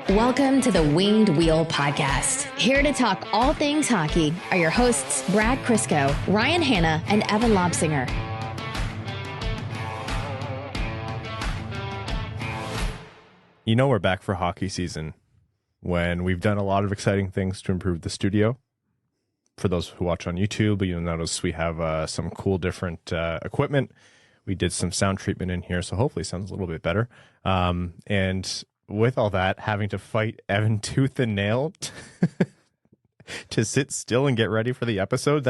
Welcome to the Winged Wheel Podcast. Here to talk all things hockey are your hosts, Brad Crisco, Ryan Hanna, and Evan Lobsinger. You know we're back for hockey season when we've done a lot of exciting things to improve the studio. For those who watch on YouTube, you'll notice we have some cool different equipment. We did some sound treatment in here, so hopefully it sounds a little bit better. And with all that, having to fight Evan tooth and nail to sit still and get ready for the episode,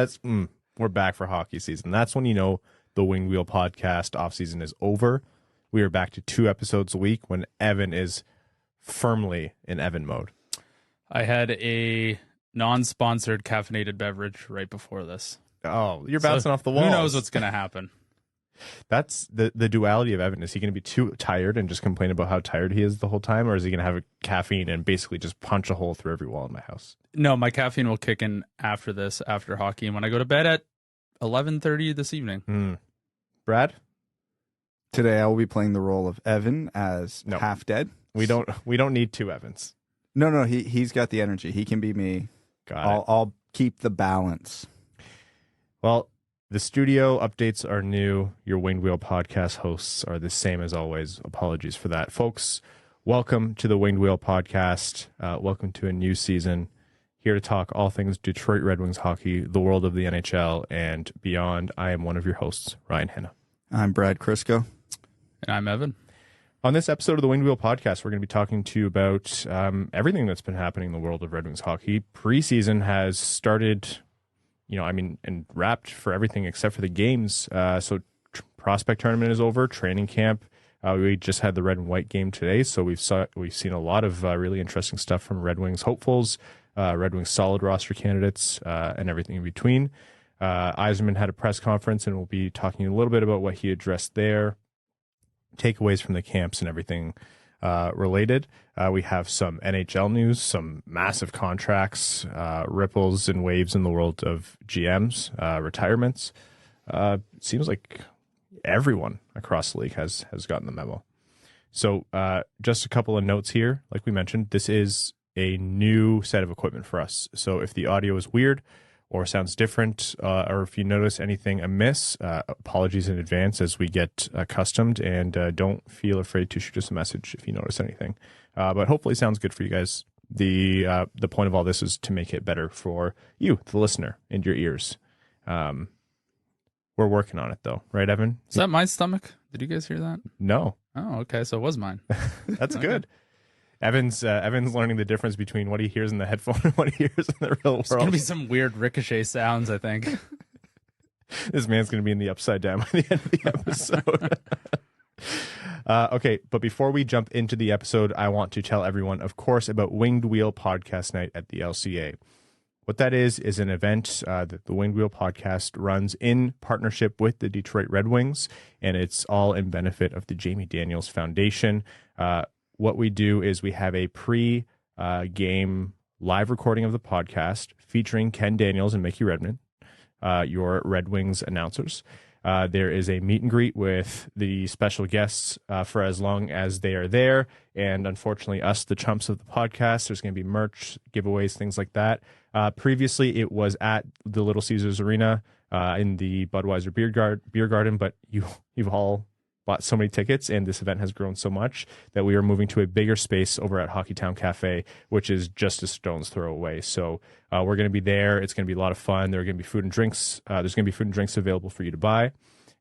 we're back for hockey season. That's when you know the Winged Wheel Podcast offseason is over. We are back to 2 episodes a week when Evan is firmly in Evan mode. I had a non-sponsored caffeinated beverage right before this. Oh, you're bouncing off the walls. Who knows what's going to happen? That's the duality of Evan. Is he going to be too tired and just complain about how tired he is the whole time? Or is he going to have a caffeine and basically just punch a hole through every wall in my house? No, my caffeine will kick in after this, after hockey. And when I go to bed at 11:30 this evening. Brad? Today I will be playing the role of Evan as half dead. We don't need 2 Evans. No, he's got the energy. He can be me. I'll keep the balance. Well, the studio updates are new. Your Winged Wheel Podcast hosts are the same as always. Apologies for that. Folks, welcome to the Winged Wheel Podcast. Welcome to a new season. Here to talk all things Detroit Red Wings hockey, the world of the NHL, and beyond. I am one of your hosts, Ryan Hanna. I'm Brad Crisco. And I'm Evan. On this episode of the Winged Wheel Podcast, we're going to be talking to you about everything that's been happening in the world of Red Wings hockey. Preseason has started, and wrapped for everything except for the games. So prospect tournament is over, training camp. We just had the red and white game today, so we've seen a lot of really interesting stuff from Red Wings hopefuls, Red Wings solid roster candidates, and everything in between. Yzerman had a press conference, and we'll be talking a little bit about what he addressed there, takeaways from the camps and everything related. We have some NHL news, some massive contracts, ripples and waves in the world of GMs, retirements. Seems like everyone across the league has gotten the memo. So just a couple of notes here. Like we mentioned, this is a new set of equipment for us. So if the audio is weird or sounds different, or if you notice anything amiss, apologies in advance as we get accustomed, and don't feel afraid to shoot us a message if you notice anything. But hopefully it sounds good for you guys. The point of all this is to make it better for you, the listener, and your ears. We're working on it, though. Right, Evan? Is that my stomach? Did you guys hear that? No. Oh, okay. So it was mine. That's good. Evan's learning the difference between what he hears in the headphone and what he hears in the real world. It's going to be some weird ricochet sounds, I think. This man's going to be in the upside down by the end of the episode. Okay, but before we jump into the episode, I want to tell everyone, of course, about Winged Wheel Podcast Night at the LCA. What that is an event that the Winged Wheel Podcast runs in partnership with the Detroit Red Wings, and it's all in benefit of the Jamie Daniels Foundation. What we do is we have a pre-game live recording of the podcast featuring Ken Daniels and Mickey Redmond, your Red Wings announcers. There is a meet and greet with the special guests for as long as they are there. And unfortunately, us, the chumps of the podcast, there's going to be merch, giveaways, things like that. Previously, it was at the Little Caesars Arena in the Budweiser Beer Garden, but you've all bought so many tickets, and this event has grown so much that we are moving to a bigger space over at Hockeytown Cafe, which is just a stone's throw away. So we're going to be there. It's going to be a lot of fun. There are going to be food and drinks. There's going to be food and drinks available for you to buy.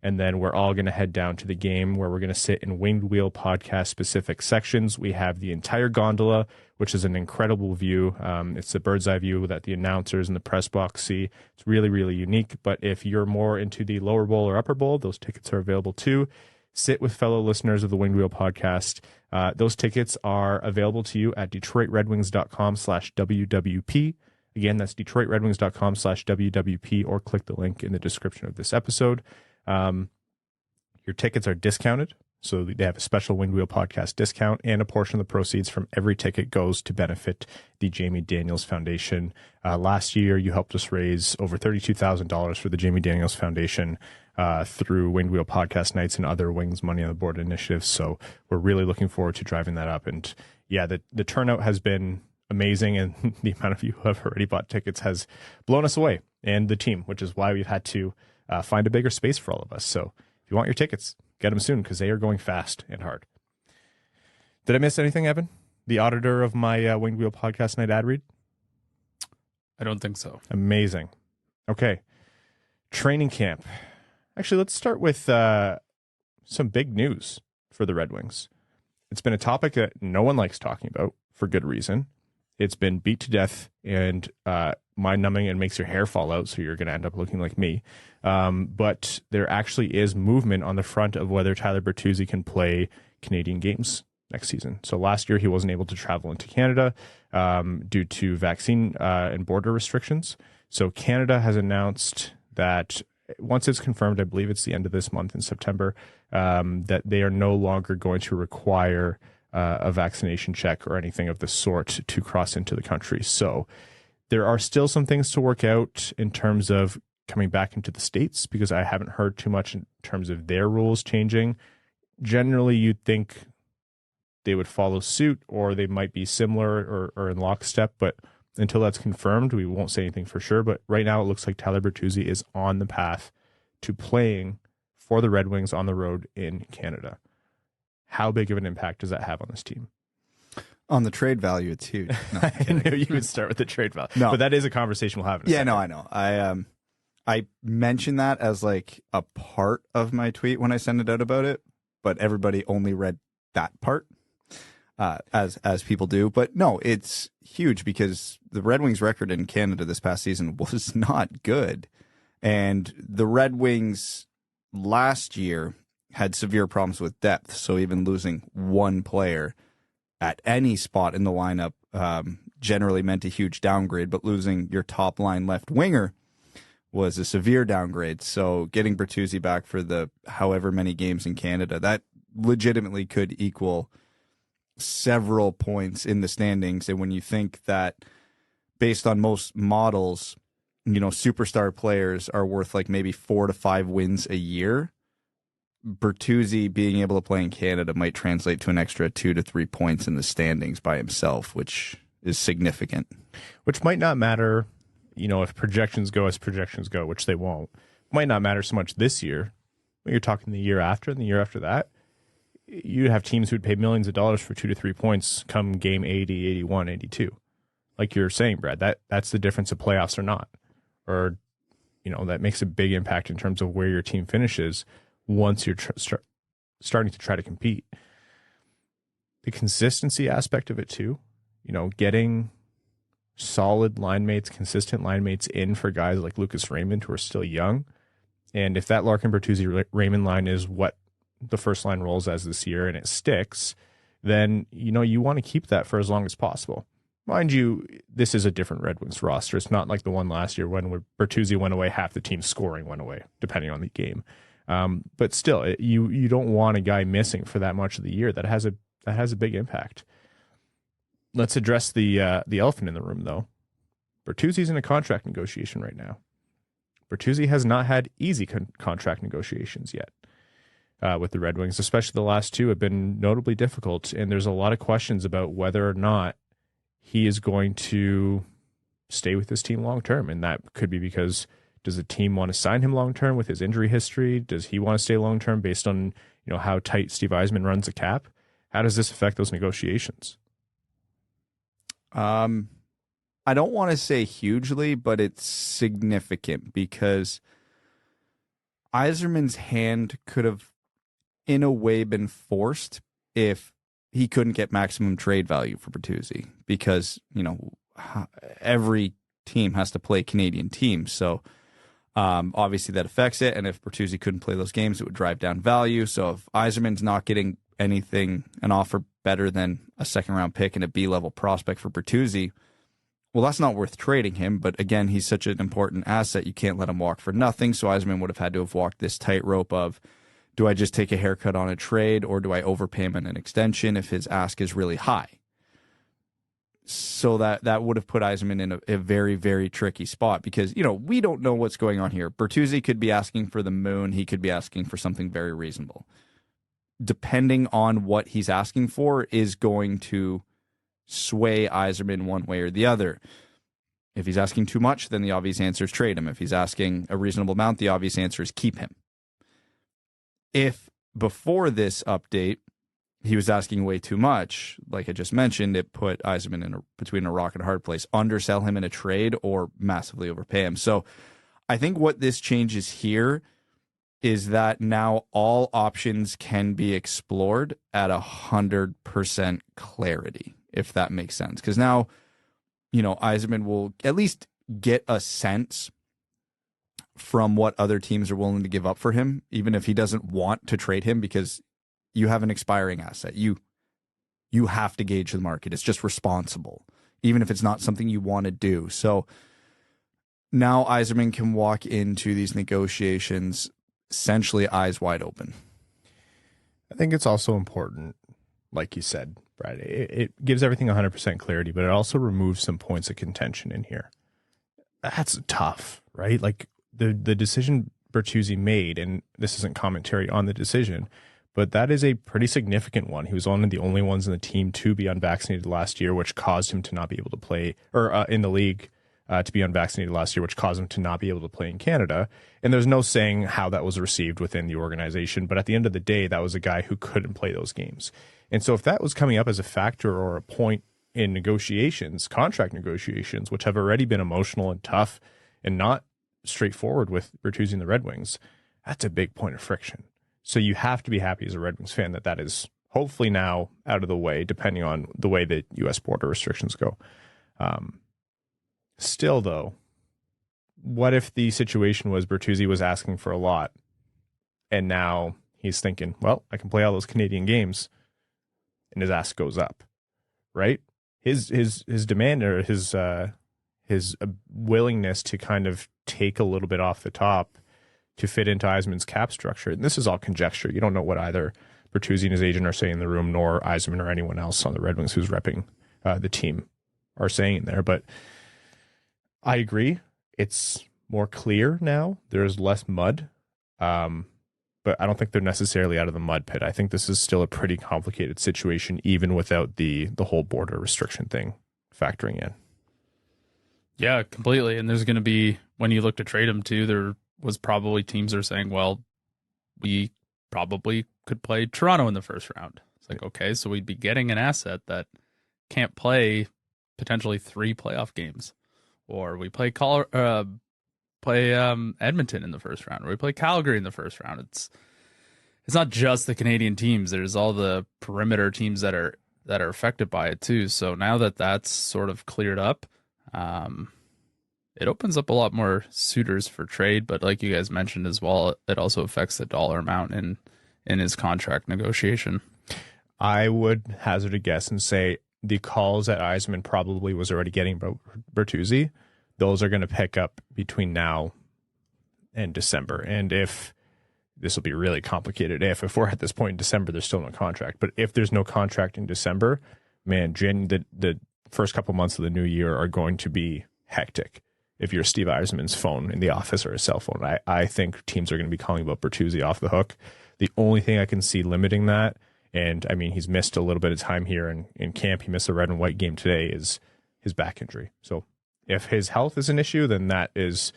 And then we're all going to head down to the game where we're going to sit in Winged Wheel Podcast specific sections. We have the entire gondola, which is an incredible view. It's the bird's eye view that the announcers and the press box see. It's really, really unique. But if you're more into the lower bowl or upper bowl, those tickets are available too. Sit with fellow listeners of the Winged Wheel Podcast. Those tickets are available to you at DetroitRedWings.com/WWP. Again, that's DetroitRedWings.com/WWP, or click the link in the description of this episode. Your tickets are discounted, so they have a special Winged Wheel Podcast discount, and a portion of the proceeds from every ticket goes to benefit the Jamie Daniels Foundation. Last year, you helped us raise over $32,000 for the Jamie Daniels Foundation through Winged Wheel Podcast Nights and other Wings Money on the Board initiatives. So we're really looking forward to driving that up. And yeah, the turnout has been amazing, and the amount of you who have already bought tickets has blown us away, and the team, which is why we've had to find a bigger space for all of us. So if you want your tickets, get them soon because they are going fast and hard. Did I miss anything, Evan? The auditor of my Winged Wheel podcast night ad read? I don't think so. Amazing. Okay. Training camp. Actually, let's start with some big news for the Red Wings. It's been a topic that no one likes talking about for good reason. It's been beat to death and mind-numbing and makes your hair fall out, so you're going to end up looking like me. But there actually is movement on the front of whether Tyler Bertuzzi can play Canadian games next season. So last year he wasn't able to travel into Canada due to vaccine and border restrictions. So Canada has announced that once it's confirmed, I believe it's the end of this month in September, that they are no longer going to require a vaccination check or anything of the sort to cross into the country. So there are still some things to work out in terms of coming back into the States, because I haven't heard too much in terms of their rules changing. Generally, you'd think they would follow suit, or they might be similar or in lockstep, but until that's confirmed, we won't say anything for sure. But right now it looks like Tyler Bertuzzi is on the path to playing for the Red Wings on the road in Canada. How big of an impact does that have on this team? On the trade value, it's huge. No, I knew you would start with the trade value. No. But that is a conversation we'll have in a second. No, I know. I mentioned that as like a part of my tweet when I sent it out about it, but everybody only read that part, as people do. But no, it's huge because the Red Wings record in Canada this past season was not good. And the Red Wings last year had severe problems with depth. So even losing one player at any spot in the lineup generally meant a huge downgrade, but losing your top line left winger was a severe downgrade. So getting Bertuzzi back for the however many games in Canada, that legitimately could equal several points in the standings. And when you think that based on most models, you know, superstar players are worth like maybe 4 to 5 wins a year, Bertuzzi being able to play in Canada might translate to an extra 2 to 3 points in the standings by himself, which is significant. Which might not matter, you know, if projections go as projections go, which they won't. Might not matter so much this year. When you're talking the year after and the year after that, you have teams who'd pay millions of dollars for 2 to 3 points come game 80, 81, 82. Like you're saying, Brad, that's the difference of playoffs or not. Or, you know, that makes a big impact in terms of where your team finishes once you're starting to try to compete. The consistency aspect of it too, you know, getting solid line mates, consistent line mates in for guys like Lucas Raymond who are still young. And if that Larkin, Bertuzzi, Raymond line is what the first line rolls as this year and it sticks, then, you know, you want to keep that for as long as possible. Mind you, this is a different Red Wings roster. It's not like the one last year when Bertuzzi went away, half the team's scoring went away, depending on the game. But still, you don't want a guy missing for that much of the year. That has a big impact. Let's address the elephant in the room, though. Bertuzzi's in a contract negotiation right now. Bertuzzi has not had easy contract negotiations yet with the Red Wings, especially the last two have been notably difficult. And there's a lot of questions about whether or not he is going to stay with this team long term. And that could be because does the team want to sign him long term with his injury history? Does he want to stay long term based on, you know, how tight Steve Yzerman runs the cap? How does this affect those negotiations? I don't want to say hugely, but it's significant because Yzerman's hand could have, in a way, been forced if he couldn't get maximum trade value for Bertuzzi, because, you know, every team has to play Canadian teams. So obviously that affects it. And if Bertuzzi couldn't play those games, it would drive down value. So if Yzerman's not getting anything, an offer better than a second-round pick and a B-level prospect for Bertuzzi, well, that's not worth trading him. But again, he's such an important asset. You can't let him walk for nothing. So Yzerman would have had to have walked this tightrope of, do I just take a haircut on a trade, or do I overpay him in an extension if his ask is really high? So that would have put Yzerman in a very, very tricky spot because, you know, we don't know what's going on here. Bertuzzi could be asking for the moon. He could be asking for something very reasonable. Depending on what he's asking for is going to sway Yzerman one way or the other. If he's asking too much, then the obvious answer is trade him. If he's asking a reasonable amount, the obvious answer is keep him. If before this update, he was asking way too much, like I just mentioned, it put Yzerman between a rock and a hard place. Undersell him in a trade or massively overpay him. So I think what this changes here is that now all options can be explored at 100% clarity, if that makes sense. Because now, Yzerman will at least get a sense from what other teams are willing to give up for him, even if he doesn't want to trade him, because you have an expiring asset. You have to gauge the market. It's just responsible, even if it's not something you want to do. So now Yzerman can walk into these negotiations essentially eyes wide open. I think it's also important, like you said, Brad, it gives everything 100% clarity, but it also removes some points of contention in here. That's tough, right? Like the decision Bertuzzi made, and this isn't commentary on the decision, but that is a pretty significant one. He was one of the only ones in the team to be unvaccinated last year, which caused him to not be able to play, or in the league to be unvaccinated last year, which caused him to not be able to play in Canada. And there's no saying how that was received within the organization, but at the end of the day, that was a guy who couldn't play those games. And so if that was coming up as a factor or a point in negotiations, contract negotiations, which have already been emotional and tough and not straightforward with Bertuzzi and the Red Wings, that's a big point of friction. So you have to be happy as a Red Wings fan that is hopefully now out of the way, depending on the way that U.S. border restrictions go. Still, though, what if the situation was Bertuzzi was asking for a lot, and now he's thinking, well, I can play all those Canadian games, and his ask goes up, right? His demand, or his willingness to kind of take a little bit off the top to fit into Yzerman's cap structure. And this is all conjecture. You don't know what either Bertuzzi and his agent are saying in the room, nor Yzerman or anyone else on the Red Wings who's repping the team are saying there. But I agree. It's more clear now. There's less mud. But I don't think they're necessarily out of the mud pit. I think this is still a pretty complicated situation, even without the whole border restriction thing factoring in. Yeah, completely. And there's going to be, when you look to trade him too, there was probably teams are saying, well, we probably could play Toronto in the first round. It's like, okay, so we'd be getting an asset that can't play potentially 3 playoff games. Or we play Edmonton in the first round, or we play Calgary in the first round. It's not just the Canadian teams. There's all the perimeter teams that are affected by it too. So now that that's sort of cleared up, it opens up a lot more suitors for trade. But like you guys mentioned as well, it also affects the dollar amount in his contract negotiation. I would hazard a guess and say the calls that Yzerman probably was already getting about Bertuzzi, those are going to pick up between now and December. And if this will be really complicated, if we're at this point in December, there's still no contract. But if there's no contract in December, man, the first couple months of the new year are going to be hectic. If you're Steve Yzerman's phone in the office or a cell phone, I think teams are going to be calling about Bertuzzi off the hook. The only thing I can see limiting that, and I mean, he's missed a little bit of time here in camp. He missed the red and white game today, is his back injury. So if his health is an issue, then that's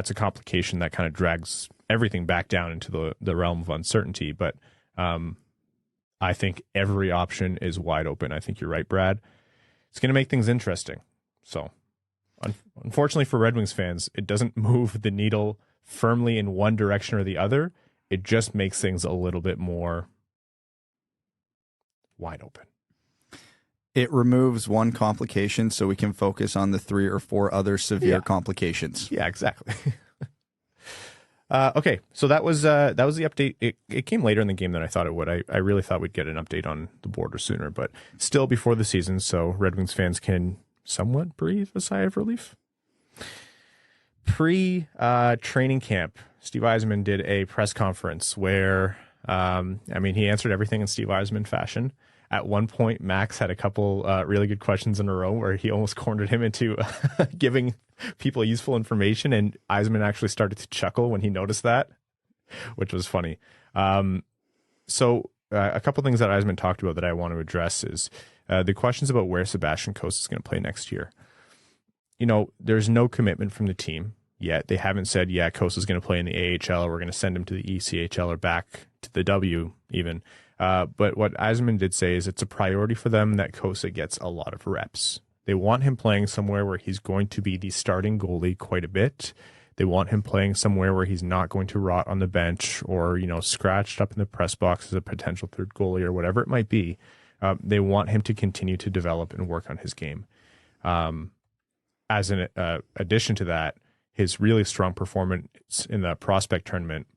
a complication that kind of drags everything back down into the realm of uncertainty. But I think every option is wide open. I think you're right, Brad. It's going to make things interesting. So unfortunately for Red Wings fans, it doesn't move the needle firmly in one direction or the other. It just makes things a little bit more wide open. It removes one complication so we can focus on the 3 or 4 other severe complications. Yeah, exactly. Okay, so that was the update. It came later in the game than I thought it would. I really thought we'd get an update on the border sooner, but still before the season, so Red Wings fans can somewhat breathe a sigh of relief. Training camp, Steve Yzerman did a press conference where, he answered everything in Steve Yzerman fashion. At one point, Max had a couple really good questions in a row where he almost cornered him into giving people useful information, and Yzerman actually started to chuckle when he noticed that, which was funny. So a couple things that Yzerman talked about that I want to address is the questions about where Sebastian Cossa is going to play next year. There's no commitment from the team yet. They haven't said, Cossa is going to play in the AHL, or we're going to send him to the ECHL or back to the W even. But what Yzerman did say is it's a priority for them that Cossa gets a lot of reps. They want him playing somewhere where he's going to be the starting goalie quite a bit. They want him playing somewhere where he's not going to rot on the bench or, scratched up in the press box as a potential third goalie or whatever it might be. They want him to continue to develop and work on his game. As an addition to that, his really strong performance in the prospect tournament,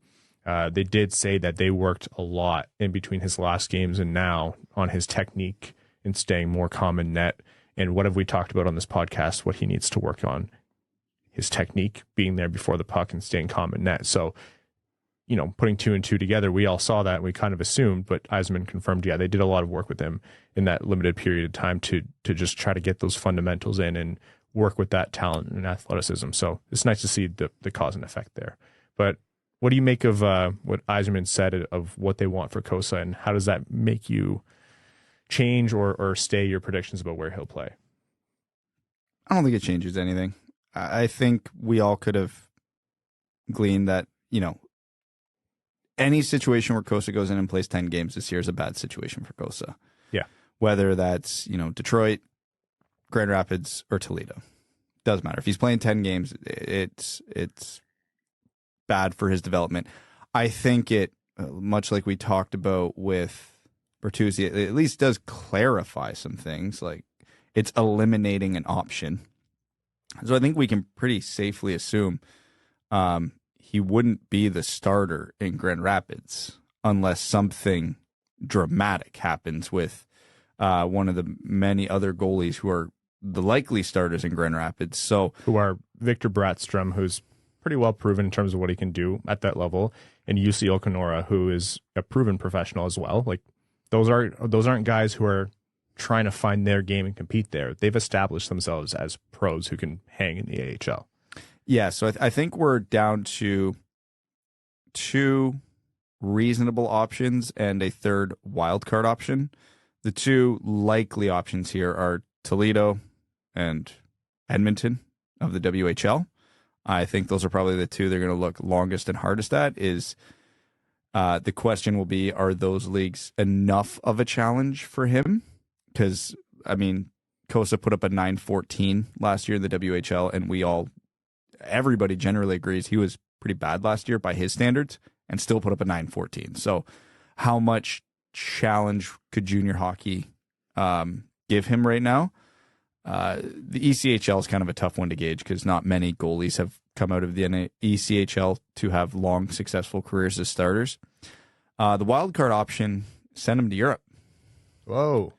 they did say that they worked a lot in between his last games and now on his technique and staying more calm in net. And what have we talked about on this podcast? What he needs to work on, his technique, being there before the puck and staying calm in net. So, putting 2 and 2 together, we all saw that and we kind of assumed, but Yzerman confirmed, they did a lot of work with him in that limited period of time to just try to get those fundamentals in and work with that talent and athleticism. So it's nice to see the cause and effect there. But what do you make of what Yzerman said of what they want for Cossa, and how does that make you change or stay your predictions about where he'll play? I don't think it changes anything. I think we all could have gleaned that, any situation where Cossa goes in and plays 10 games this year is a bad situation for Cossa. Yeah. Whether that's, Detroit, Grand Rapids, or Toledo. Doesn't matter. If he's playing 10 games, it's bad for his development. I think it, much like we talked about with Bertuzzi, it at least does clarify some things. Like, it's eliminating an option. So I think we can pretty safely assume he wouldn't be the starter in Grand Rapids unless something dramatic happens with one of the many other goalies who are the likely starters in Grand Rapids. So, who are Victor Brattstrom, who's pretty well proven in terms of what he can do at that level, and Jussi Okanora, who is a proven professional as well. Like, those aren't guys who are trying to find their game and compete there. They've established themselves as pros who can hang in the AHL. Yeah, so I think we're down to 2 reasonable options and a third wildcard option. The 2 likely options here are Toledo and Edmonton of the WHL. I think those are probably the 2 they're going to look longest and hardest at. The question will be, are those leagues enough of a challenge for him? Because, Cossa put up a 914 last year in the WHL, and everybody generally agrees he was pretty bad last year by his standards and still put up a 914. So how much challenge could junior hockey give him right now? The ECHL is kind of a tough one to gauge because not many goalies have come out of the ECHL to have long, successful careers as starters. The wildcard option, send him to Europe. Whoa.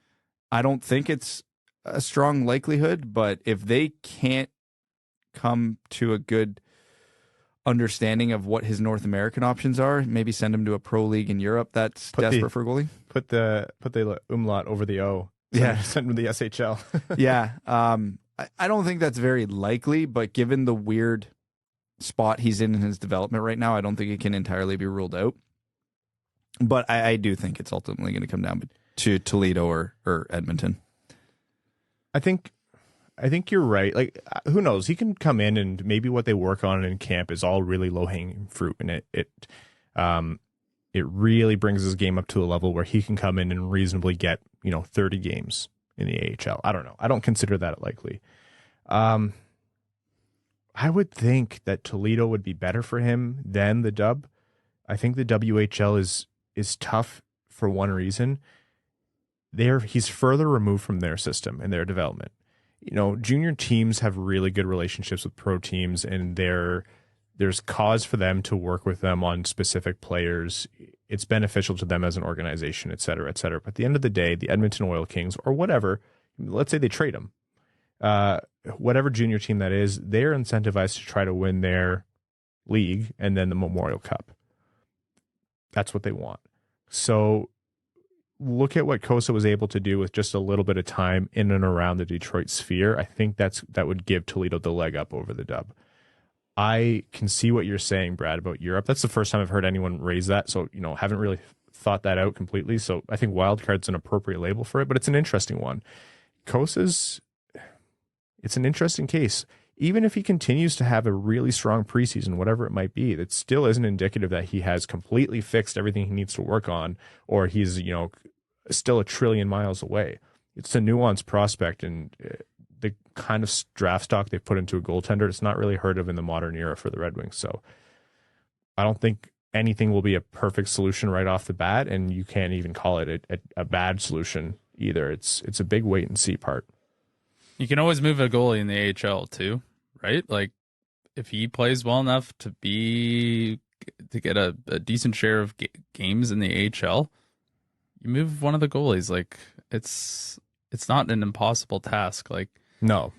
I don't think it's a strong likelihood, but if they can't come to a good understanding of what his North American options are, maybe send him to a pro league in Europe that's desperate for a goalie. Put the umlaut over the O. Send him to the SHL. Yeah. I don't think that's very likely, but given the weird spot he's in his development right now, I don't think it can entirely be ruled out. But I do think it's ultimately going to come down to Toledo or Edmonton. I think you're right. Like, who knows? He can come in and maybe what they work on in camp is all really low-hanging fruit, and it really brings his game up to a level where he can come in and reasonably get 30 games in the AHL. I don't know. I don't consider that likely. I would think that Toledo would be better for him than the Dub. I think the WHL is tough for one reason. He's further removed from their system and their development. Junior teams have really good relationships with pro teams, and there's cause for them to work with them on specific players. It's beneficial to them as an organization, et cetera, et cetera. But at the end of the day, the Edmonton Oil Kings or whatever, let's say they trade him, whatever junior team that is, they're incentivized to try to win their league and then the Memorial Cup. That's what they want. So look at what Cossa was able to do with just a little bit of time in and around the Detroit sphere. I think that would give Toledo the leg up over the Dub. I can see what you're saying, Brad, about Europe. That's the first time I've heard anyone raise that. So, haven't really thought that out completely. So I think wild card's an appropriate label for it, but it's an interesting one. Kossa's, it's an interesting case. Even if he continues to have a really strong preseason, whatever it might be, that still isn't indicative that he has completely fixed everything he needs to work on, or he's, still a trillion miles away. It's a nuanced prospect, and the kind of draft stock they put into a goaltender, it's not really heard of in the modern era for the Red Wings. So I don't think anything will be a perfect solution right off the bat, and you can't even call it a bad solution either. It's a big wait and see part. You can always move a goalie in the AHL too, right? Like if he plays well enough to get a decent share of games in the AHL, you move one of the goalies. Like it's not an impossible task. Like no,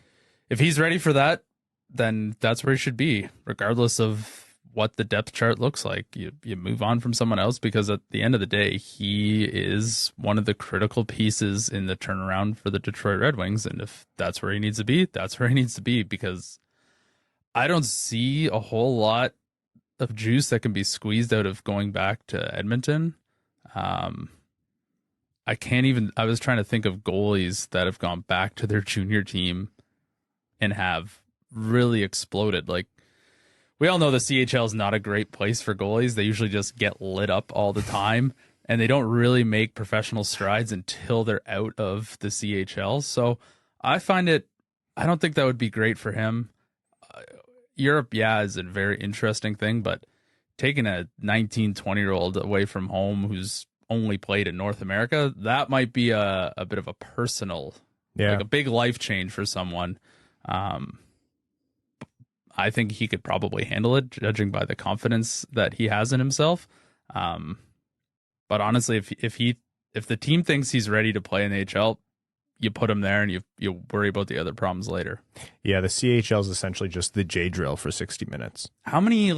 if he's ready for that, then that's where he should be, regardless of what the depth chart looks like. You move on from someone else, because at the end of the day, he is one of the critical pieces in the turnaround for the Detroit Red Wings. And if that's where he needs to be, that's where he needs to be, because I don't see a whole lot of juice that can be squeezed out of going back to Edmonton. I was trying to think of goalies that have gone back to their junior team and have really exploded. Like, we all know the CHL is not a great place for goalies. They usually just get lit up all the time, and they don't really make professional strides until they're out of the CHL. So I don't think that would be great for him. Europe, is a very interesting thing, but taking a 19, 20-year-old away from home who's only played in North America, that might be a bit of a personal, like a big life change for someone. I think he could probably handle it, judging by the confidence that he has in himself. But honestly, if the team thinks he's ready to play in the HL, you put him there and you worry about the other problems later. Yeah, the CHL is essentially just the J drill for 60 minutes. How many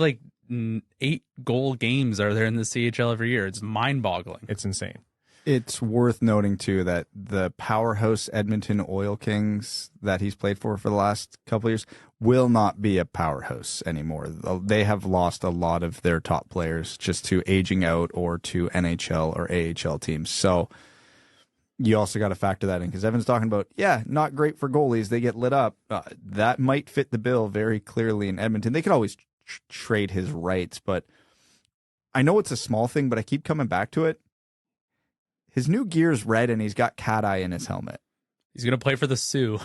8-goal games are there in the CHL every year? It's mind-boggling. It's insane. It's worth noting, too, that the powerhouse Edmonton Oil Kings that he's played for the last couple of years will not be a powerhouse anymore. They have lost a lot of their top players just to aging out or to NHL or AHL teams. So you also got to factor that in, because Evan's talking about, not great for goalies. They get lit up. That might fit the bill very clearly in Edmonton. They could always trade his rights, but I know it's a small thing, but I keep coming back to it. His new gear's red, and he's got cat eye in his helmet. He's going to play for the Sioux.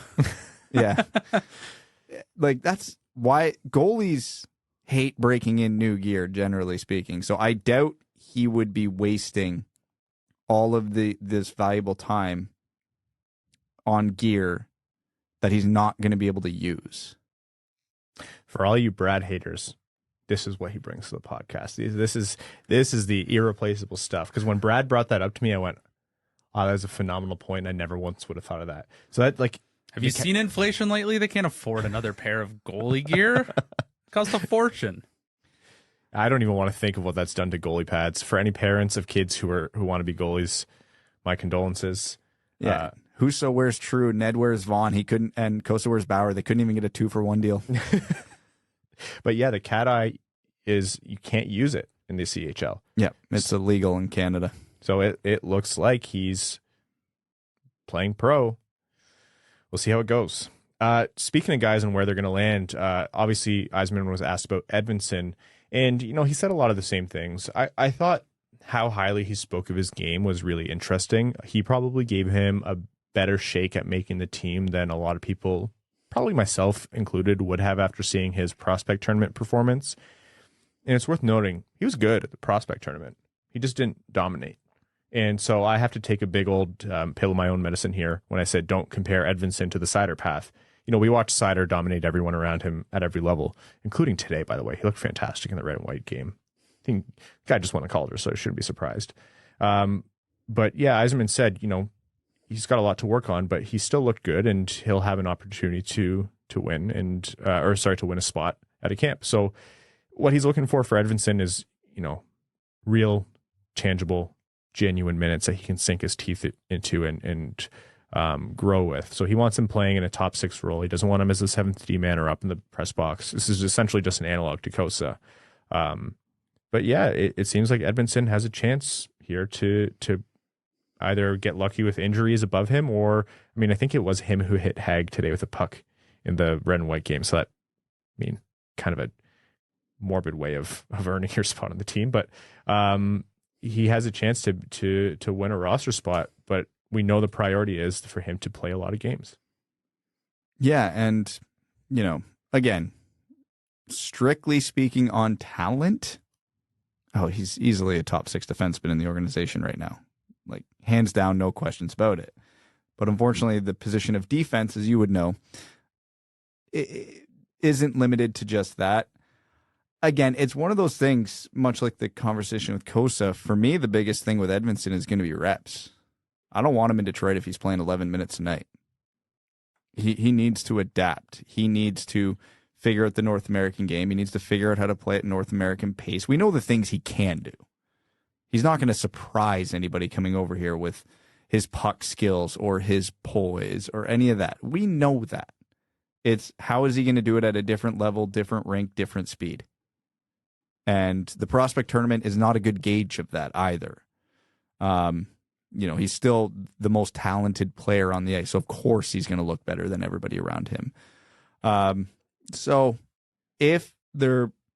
Yeah. Like, that's why goalies hate breaking in new gear, generally speaking. So I doubt he would be wasting all of this valuable time on gear that he's not going to be able to use. For all you Brad haters, this is what he brings to the podcast. This is the irreplaceable stuff. Because when Brad brought that up to me, I went, "Oh, that's a phenomenal point. I never once would have thought of that." So that, like, have you seen inflation lately? They can't afford another pair of goalie gear. It costs a fortune. I don't even want to think of what that's done to goalie pads. For any parents of kids who want to be goalies, my condolences. Yeah. Husso wears True, Ned wears Vaughn. He couldn't, and Cossa wears Bauer. They couldn't even get a 2-for-1 deal. But yeah, the cat eye is, you can't use it in the CHL. Yeah, it's illegal in Canada. So it looks like he's playing pro. We'll see how it goes. Speaking of guys and where they're going to land, obviously Yzerman was asked about Edvinsson, and he said a lot of the same things. I thought how highly he spoke of his game was really interesting. He probably gave him a better shake at making the team than a lot of people, probably myself included, would have after seeing his prospect tournament performance. And it's worth noting, he was good at the prospect tournament. He just didn't dominate. And so I have to take a big old pill of my own medicine here when I said don't compare Edvinsson to the Seider path. We watched Seider dominate everyone around him at every level, including today, by the way. He looked fantastic in the red and white game. I think the guy just won a Calder, so I shouldn't be surprised. But yeah, Yzerman said, he's got a lot to work on, but he still looked good, and he'll have an opportunity to win to win a spot at a camp. So what he's looking for Edvinsson is, real, tangible, genuine minutes that he can sink his teeth into and grow with. So he wants him playing in a top 6 role. He doesn't want him as a 7th D man or up in the press box. This is essentially just an analog to Cossa. But yeah, it seems like Edvinsson has a chance here to either get lucky with injuries above him, or, I mean, I think it was him who hit Hag today with a puck in the red and white game. So that, I mean, kind of a morbid way of earning your spot on the team. But he has a chance to win a roster spot, but we know the priority is for him to play a lot of games. Yeah, and, again, strictly speaking on talent, he's easily a top 6 defenseman in the organization right now. Like, hands down, no questions about it. But unfortunately, the position of defense, as you would know, it isn't limited to just that. Again, it's one of those things, much like the conversation with Cossa. For me, the biggest thing with Edvinsson is going to be reps. I don't want him in Detroit if he's playing 11 minutes a night. He needs to adapt. He needs to figure out the North American game. He needs to figure out how to play at North American pace. We know the things he can do. He's not going to surprise anybody coming over here with his puck skills or his poise or any of that. We know that. It's how is he going to do it at a different level, different rink, different speed. And the prospect tournament is not a good gauge of that either. He's still the most talented player on the ice. So, of course, he's going to look better than everybody around him. So if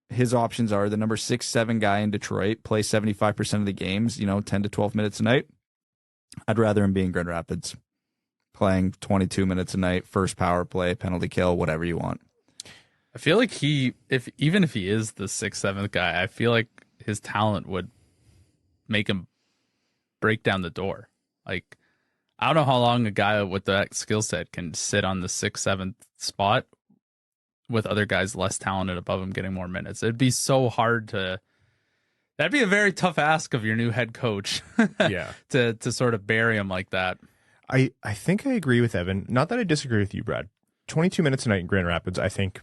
his options are the number 6-7 guy in Detroit, play 75% of the games, 10 to 12 minutes a night, I'd rather him be in Grand Rapids, playing 22 minutes a night, first power play, penalty kill, whatever you want. I feel like even if he is the 6th, 7th guy, I feel like his talent would make him break down the door. Like, I don't know how long a guy with that skill set can sit on the 6th, 7th spot with other guys less talented above him getting more minutes. It'd be so hard that'd be a very tough ask of your new head coach. Yeah. to sort of bury him like that. I think I agree with Evan. Not that I disagree with you, Brad. 22 minutes a night in Grand Rapids, I think,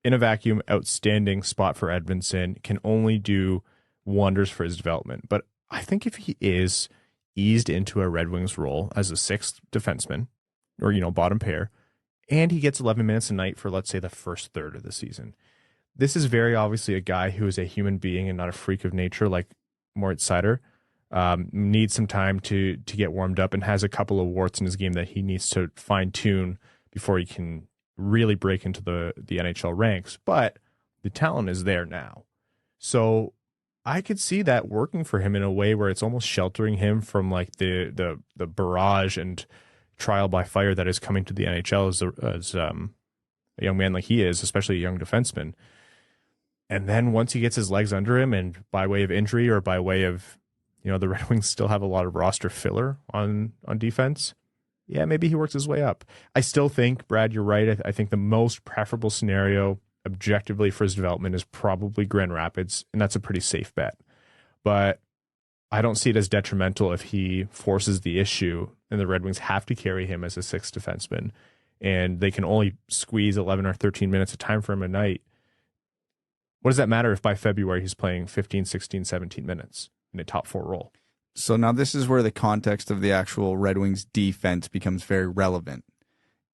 in a vacuum, outstanding spot for Edvinsson, can only do wonders for his development. But I think if he is eased into a Red Wings role as a 6th defenseman, or, bottom pair, and he gets 11 minutes a night for, let's say, the first third of the season, this is very obviously a guy who is a human being and not a freak of nature like Moritz Seider. Needs some time to get warmed up and has a couple of warts in his game that he needs to fine-tune before he can really break into the NHL ranks. But the talent is there now. So I could see that working for him in a way where it's almost sheltering him from like the barrage and trial by fire that is coming to the NHL as a young man like he is, especially a young defenseman. And then once he gets his legs under him, and by way of injury or by way of, the Red Wings still have a lot of roster filler on defense, yeah, maybe he works his way up. I still think, Brad, you're right. I think the most preferable scenario objectively for his development is probably Grand Rapids, and that's a pretty safe bet. But I don't see it as detrimental if he forces the issue and the Red Wings have to carry him as a 6th defenseman and they can only squeeze 11 or 13 minutes of time for him a night. What does that matter if by February he's playing 15, 16, 17 minutes in a top 4 role? So now this is where the context of the actual Red Wings defense becomes very relevant.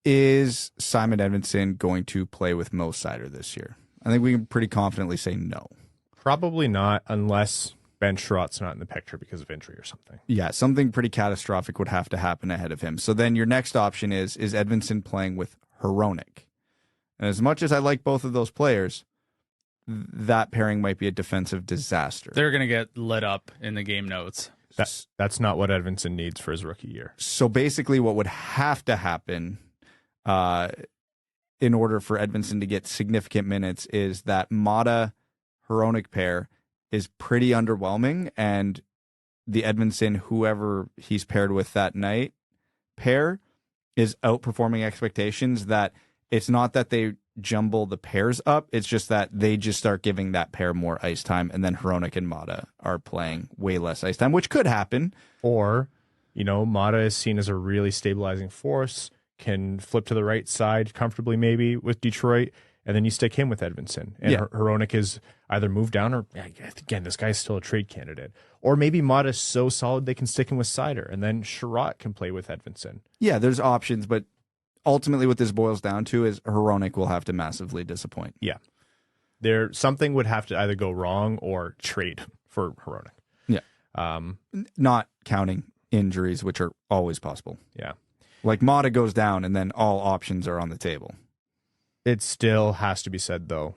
Is Simon Edvinsson going to play with Mo Seider this year? I think we can pretty confidently say no. Probably not, unless Ben Chiarot's not in the picture because of injury or something. Yeah, something pretty catastrophic would have to happen ahead of him. So then your next option is Edvinsson playing with Hronek? And as much as I like both of those players, that pairing might be a defensive disaster. They're going to get lit up in the game notes. That's not what Edvinsson needs for his rookie year. So basically what would have to happen in order for Edvinsson to get significant minutes is that Mata-Hronek pair is pretty underwhelming, and the Edvinsson, whoever he's paired with that night, pair is outperforming expectations. That it's not that they jumble the pairs up, it's just that they just start giving that pair more ice time, and then Hronek and Mata are playing way less ice time, which could happen. Or, Mata is seen as a really stabilizing force, can flip to the right side comfortably maybe with Detroit, and then you stick him with Edvinsson. And Hronek is either moved down or, again, this guy's still a trade candidate. Or maybe Mata's so solid they can stick him with Seider, and then Chiarot can play with Edvinsson. Yeah, there's options, but ultimately what this boils down to is Hronek will have to massively disappoint. Yeah. Something would have to either go wrong or trade for Hronek. Yeah. Not counting injuries, which are always possible. Yeah. Like Mata goes down and then all options are on the table. It still has to be said, though,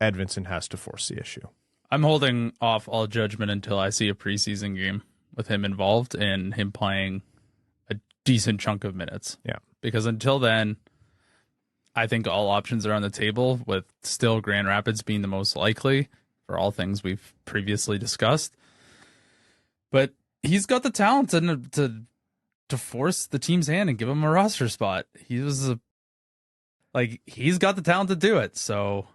Edvinsson has to force the issue. I'm holding off all judgment until I see a preseason game with him involved and him playing a decent chunk of minutes. Yeah. Because until then, I think all options are on the table, with still Grand Rapids being the most likely for all things we've previously discussed. But he's got the talent to force the team's hand and give him a roster spot. He's got the talent to do it. So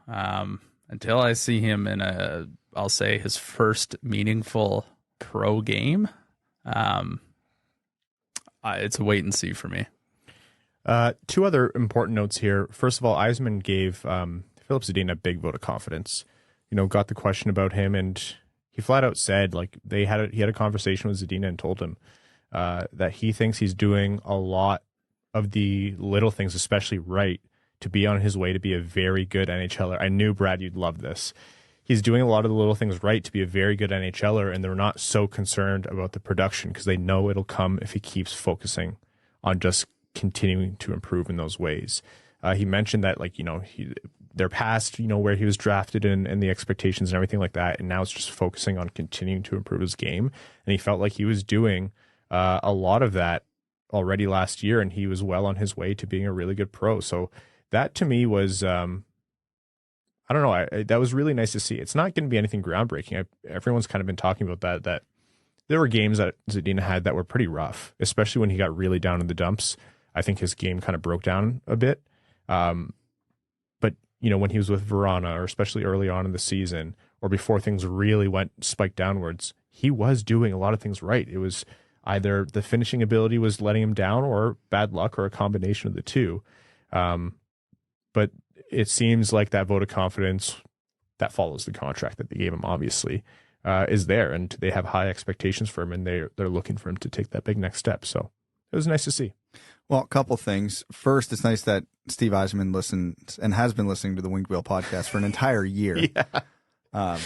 until I see him in I'll say his first meaningful pro game, it's a wait and see for me. Two other important notes here. First of all, Yzerman gave Filip Zadina a big vote of confidence. Got the question about him, and he flat out said, like, he had a conversation with Zadina and told him that he thinks he's doing a lot of the little things, especially right, to be on his way to be a very good NHLer. I knew, Brad, you'd love this. He's doing a lot of the little things right to be a very good NHLer, and they're not so concerned about the production because they know it'll come if he keeps focusing on just continuing to improve in those ways. He mentioned that, like, they're past, where he was drafted and the expectations and everything like that, and now it's just focusing on continuing to improve his game. And he felt like he was doing a lot of that already last year, and he was well on his way to being a really good pro. So that to me was, I don't know, that was really nice to see. It's not going to be anything groundbreaking. Everyone's kind of been talking about that there were games that Zadina had that were pretty rough, especially when he got really down in the dumps. I think his game kind of broke down a bit. But, when he was with Verona, or especially early on in the season, or before things really spiked downwards, he was doing a lot of things right. It was either the finishing ability was letting him down, or bad luck, or a combination of the two. But it seems like that vote of confidence that follows the contract that they gave him, obviously, is there, and they have high expectations for him, and they're looking for him to take that big next step. So it was nice to see. Well, a couple things. First, it's nice that Steve Yzerman listens and has been listening to the Winged Wheel podcast for an entire year. Yeah.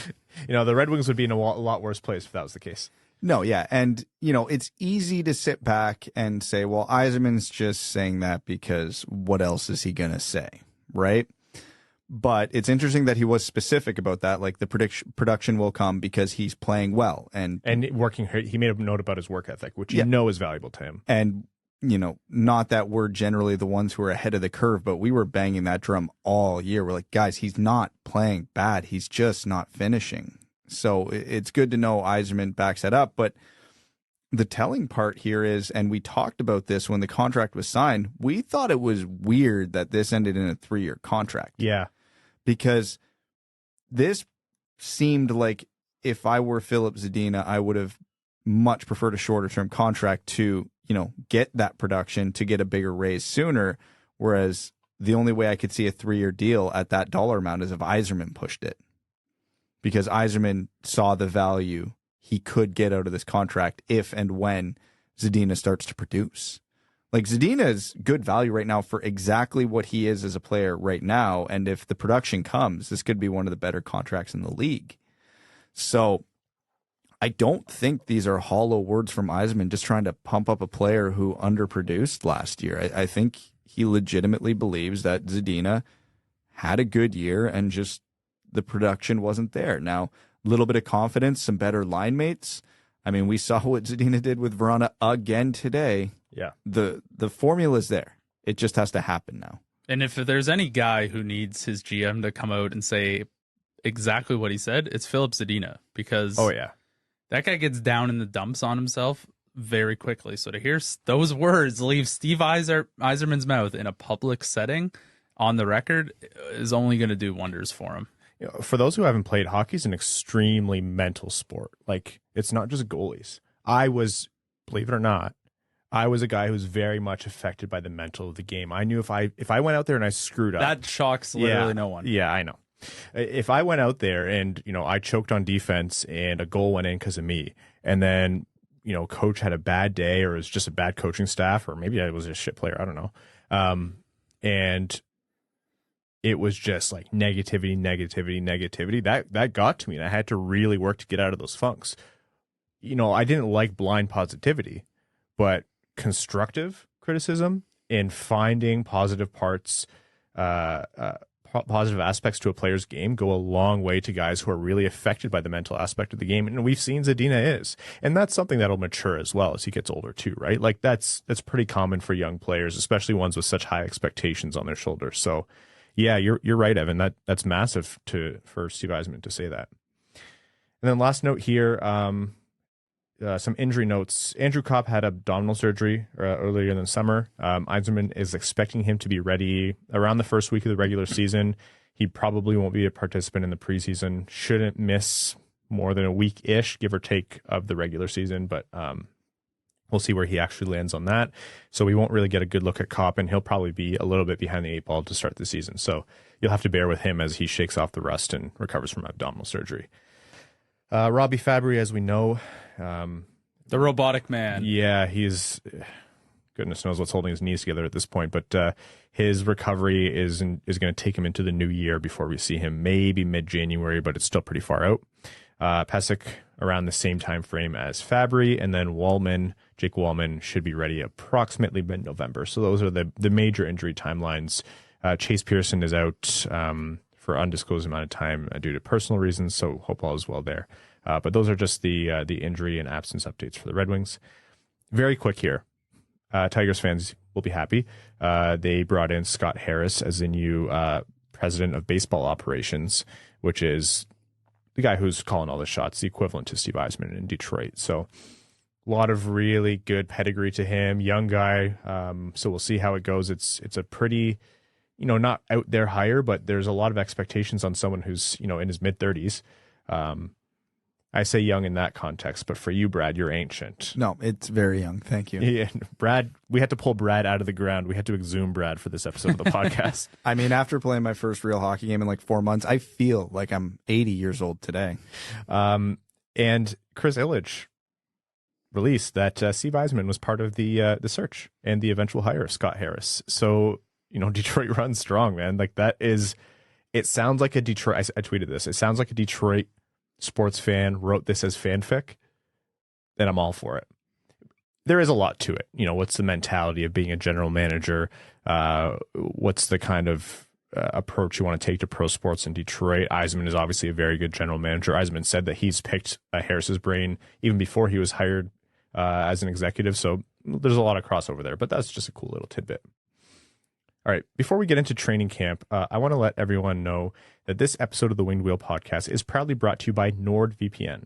The Red Wings would be in a lot worse place if that was the case. No, yeah. And, it's easy to sit back and say, well, Yzerman's just saying that because what else is he going to say, right? But it's interesting that he was specific about that. Like, the production will come because he's playing well. And working, he made a note about his work ethic, which is valuable to him. And, not that we're generally the ones who are ahead of the curve, but we were banging that drum all year. We're like, guys, he's not playing bad. He's just not finishing. So it's good to know Yzerman backs that up. But the telling part here is, and we talked about this when the contract was signed, we thought it was weird that this ended in a 3-year contract. Yeah. Because this seemed like, if I were Filip Zadina, I would have much preferred a shorter term contract to, get that production, to get a bigger raise sooner. Whereas the only way I could see a 3-year deal at that dollar amount is if Yzerman pushed it. Because Yzerman saw the value he could get out of this contract if and when Zadina starts to produce. Like, Zadina is good value right now for exactly what he is as a player right now. And if the production comes, this could be one of the better contracts in the league. So I don't think these are hollow words from Yzerman just trying to pump up a player who underproduced last year. I think he legitimately believes that Zadina had a good year and just the production wasn't there. Now, a little bit of confidence, some better line mates. I mean, we saw what Zadina did with Verona again today. Yeah. The formula is there. It just has to happen now. And if there's any guy who needs his GM to come out and say exactly what he said, it's Filip Zadina. Because that guy gets down in the dumps on himself very quickly. So to hear those words leave Steve Yzerman's mouth in a public setting on the record is only going to do wonders for him. For those who haven't played, hockey is an extremely mental sport. Like, it's not just goalies. I was, believe it or not, I was a guy who was very much affected by the mental of the game. I knew if I went out there and I screwed up, that shocks literally no one. Yeah, I know. If I went out there and, I choked on defense and a goal went in because of me, and then, coach had a bad day, or it was just a bad coaching staff, or maybe I was a shit player, I don't know. And it was just like negativity. That got to me, and I had to really work to get out of those funks. I didn't like blind positivity, but constructive criticism in finding positive parts, positive aspects to a player's game go a long way to guys who are really affected by the mental aspect of the game. And we've seen Zadina is. And that's something that'll mature as well as he gets older too, right? Like that's pretty common for young players, especially ones with such high expectations on their shoulders. So yeah, you're right, Evan. That's massive for Steve Yzerman to say that. And then last note here, some injury notes. Andrew Copp had abdominal surgery earlier in the summer. Yzerman is expecting him to be ready around the first week of the regular season. He probably won't be a participant in the preseason. Shouldn't miss more than a week-ish, give or take, of the regular season. But we'll see where he actually lands on that. So we won't really get a good look at Copp, and he'll probably be a little bit behind the 8-ball to start the season. So you'll have to bear with him as he shakes off the rust and recovers from abdominal surgery. Robbie Fabry, as we know, the robotic man. Yeah, he's goodness knows what's holding his knees together at this point. But his recovery is going to take him into the new year before we see him, maybe mid-January, but it's still pretty far out. Pesek around the same time frame as Fabry, and then Jake Wallman should be ready approximately mid-November. So those are the major injury timelines. Chase Pearson is out for undisclosed amount of time due to personal reasons, so hope all is well there. But those are just the injury and absence updates for the Red Wings. Very quick here. Tigers fans will be happy. They brought in Scott Harris as the new president of baseball operations, which is the guy who's calling all the shots, the equivalent to Steve Yzerman in Detroit. So a lot of really good pedigree to him, young guy. So we'll see how it goes. It's a pretty, not out there hire, but there's a lot of expectations on someone who's, in his mid-30s. I say young in that context, but for you, Brad, you're ancient. No, it's very young. Thank you. Yeah, Brad, we had to pull Brad out of the ground. We had to exhume Brad for this episode of the podcast. I mean, after playing my first real hockey game in like 4 months, I feel like I'm 80 years old today. And Chris Illich released that Steve Yzerman was part of the search and the eventual hire of Scott Harris. So, Detroit runs strong, man. Like it sounds like a Detroit, I tweeted this. It sounds like a Detroit sports fan wrote this as fanfic, then I'm all for it. There is a lot to it. What's the mentality of being a general manager? What's the kind of approach you want to take to pro sports in Detroit? Yzerman is obviously a very good general manager. Yzerman said that he's picked Harris's brain even before he was hired as an executive. So there's a lot of crossover there, but that's just a cool little tidbit. All right, before we get into training camp, I want to let everyone know that this episode of the Winged Wheel podcast is proudly brought to you by NordVPN.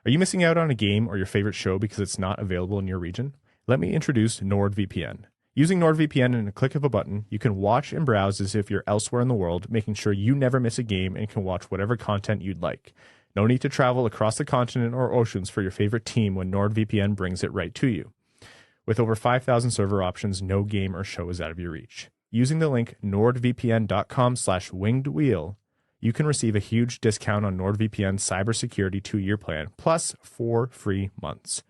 Are you missing out on a game or your favorite show because it's not available in your region? Let me introduce NordVPN. Using NordVPN in a click of a button, you can watch and browse as if you're elsewhere in the world, making sure you never miss a game and can watch whatever content you'd like. No need to travel across the continent or oceans for your favorite team when NordVPN brings it right to you. With over 5,000 server options, no game or show is out of your reach. Using the link nordvpn.com/wingedwheel, you can receive a huge discount on NordVPN's cybersecurity 2-year plan, plus 4 free months.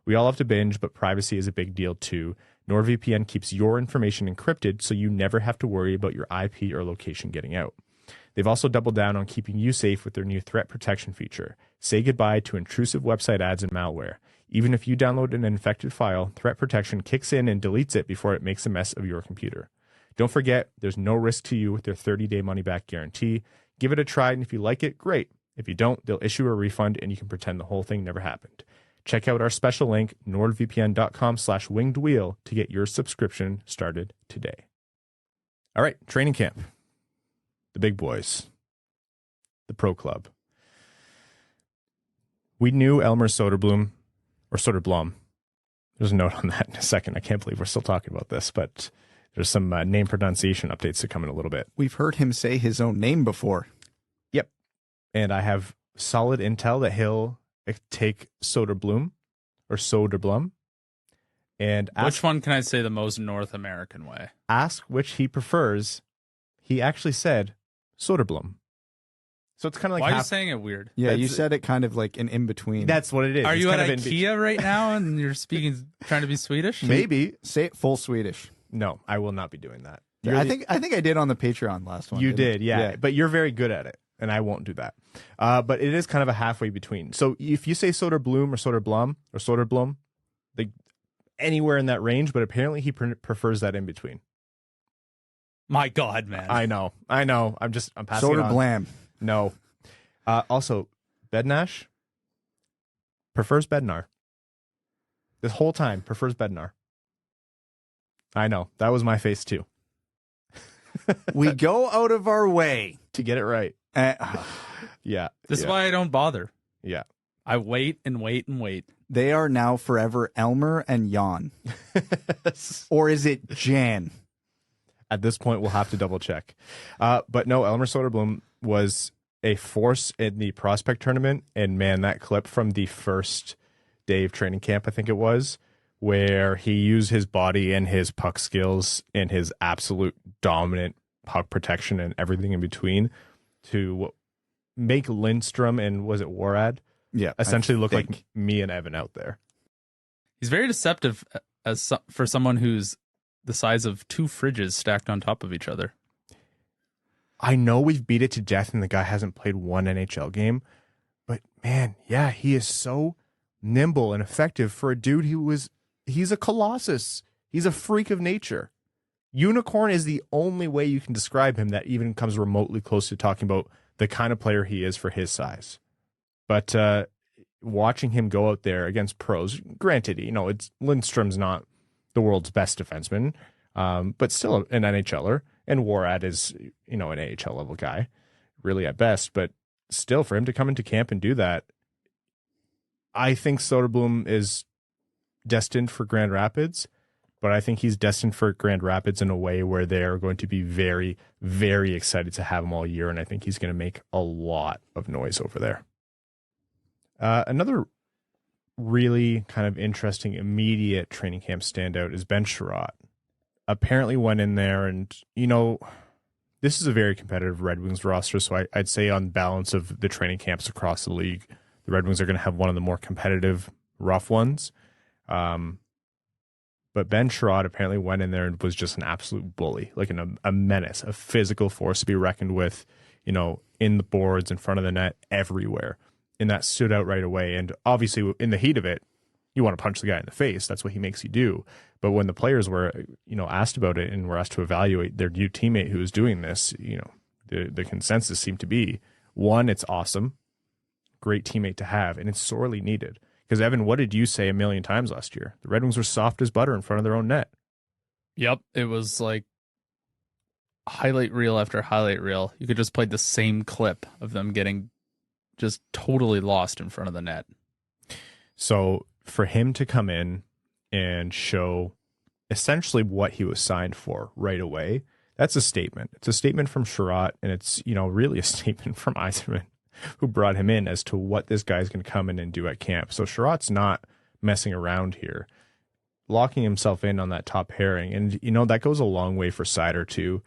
We all have to binge, but privacy is a big deal too. NordVPN keeps your information encrypted so you never have to worry about your IP or location getting out. They've also doubled down on keeping you safe with their new threat protection feature. Say goodbye to intrusive website ads and malware. Even if you download an infected file, threat protection kicks in and deletes it before it makes a mess of your computer. Don't forget, there's no risk to you with their 30-day money-back guarantee. Give it a try, and if you like it, great. If you don't, they'll issue a refund, and you can pretend the whole thing never happened. Check out our special link, nordvpn.com/wingedwheel, to get your subscription started today. All right, training camp. The big boys. The pro club. We knew Elmer Soderblom, or Soderblom. There's a note on that in a second. I can't believe we're still talking about this, but there's some name pronunciation updates to come in a little bit. We've heard him say his own name before. Yep. And I have solid intel that he'll take Soderblom or Soderblom. And which one can I say the most North American way? Ask which he prefers. He actually said Soderblom. So it's kind of like why are you saying it weird? Yeah, you said it kind of like an in-between. That's what it is. Are it's you kind at of IKEA right now and you're trying to be Swedish? Maybe. Say it full Swedish. No, I will not be doing that. I think I did on the Patreon last one. You did, yeah. But you're very good at it. and I won't do that. But it is kind of a halfway between. So if you say Soderblom or Soderblom, like anywhere in that range, but apparently he prefers that in between. My God, man. I know. I'm passing it on. Soderblom. No. Also, Bednash prefers Bednar. This whole time prefers Bednar. I know. That was my face too. We go out of our way to get it right. Yeah. This is why I don't bother. Yeah. I wait and wait and wait. They are now forever Elmer and Jan. Or is it Jan? At this point, we'll have to double check. But no, Elmer Soderblom was a force in the prospect tournament. And man, that clip from the first day of training camp, I think it was, where he used his body and his puck skills and his absolute dominant puck protection and everything in between to make Lindstrom and was it Warad? Yeah, essentially look like me and Evan out there. He's very deceptive for someone who's the size of 2 fridges stacked on top of each other. I know we've beat it to death and the guy hasn't played one NHL game, but man, yeah, he is so nimble and effective for a dude he's a colossus. He's a freak of nature. Unicorn is the only way you can describe him that even comes remotely close to talking about the kind of player he is for his size. But watching him go out there against pros, granted, it's Lindstrom's not the world's best defenseman, but still an NHLer, and Warad is, an AHL level guy, really at best. But still, for him to come into camp and do that, I think Soderblom is destined for Grand Rapids, but I think he's destined for Grand Rapids in a way where they're going to be very, very excited to have him all year, and I think he's going to make a lot of noise over there. Another really kind of interesting immediate training camp standout is Ben Chiarot. Apparently went in there and, this is a very competitive Red Wings roster, so I'd say on balance of the training camps across the league, the Red Wings are going to have one of the more competitive, rough ones. But Ben Chiarot apparently went in there and was just an absolute bully, like a menace, a physical force to be reckoned with, in the boards, in front of the net, everywhere. And that stood out right away. And obviously, in the heat of it, you want to punch the guy in the face. That's what he makes you do. But when the players were, asked about it and were asked to evaluate their new teammate who was doing this, the consensus seemed to be, one, it's awesome, great teammate to have, and it's sorely needed. Because, Evan, what did you say a million times last year? The Red Wings were soft as butter in front of their own net. Yep. It was like highlight reel after highlight reel. You could just play the same clip of them getting just totally lost in front of the net. So for him to come in and show essentially what he was signed for right away, that's a statement. It's a statement from Chiarot, and it's, really a statement from Yzerman, who brought him in as to what this guy's going to come in and do at camp. So Chiarot's not messing around here, locking himself in on that top pairing. And, that goes a long way for Seider too.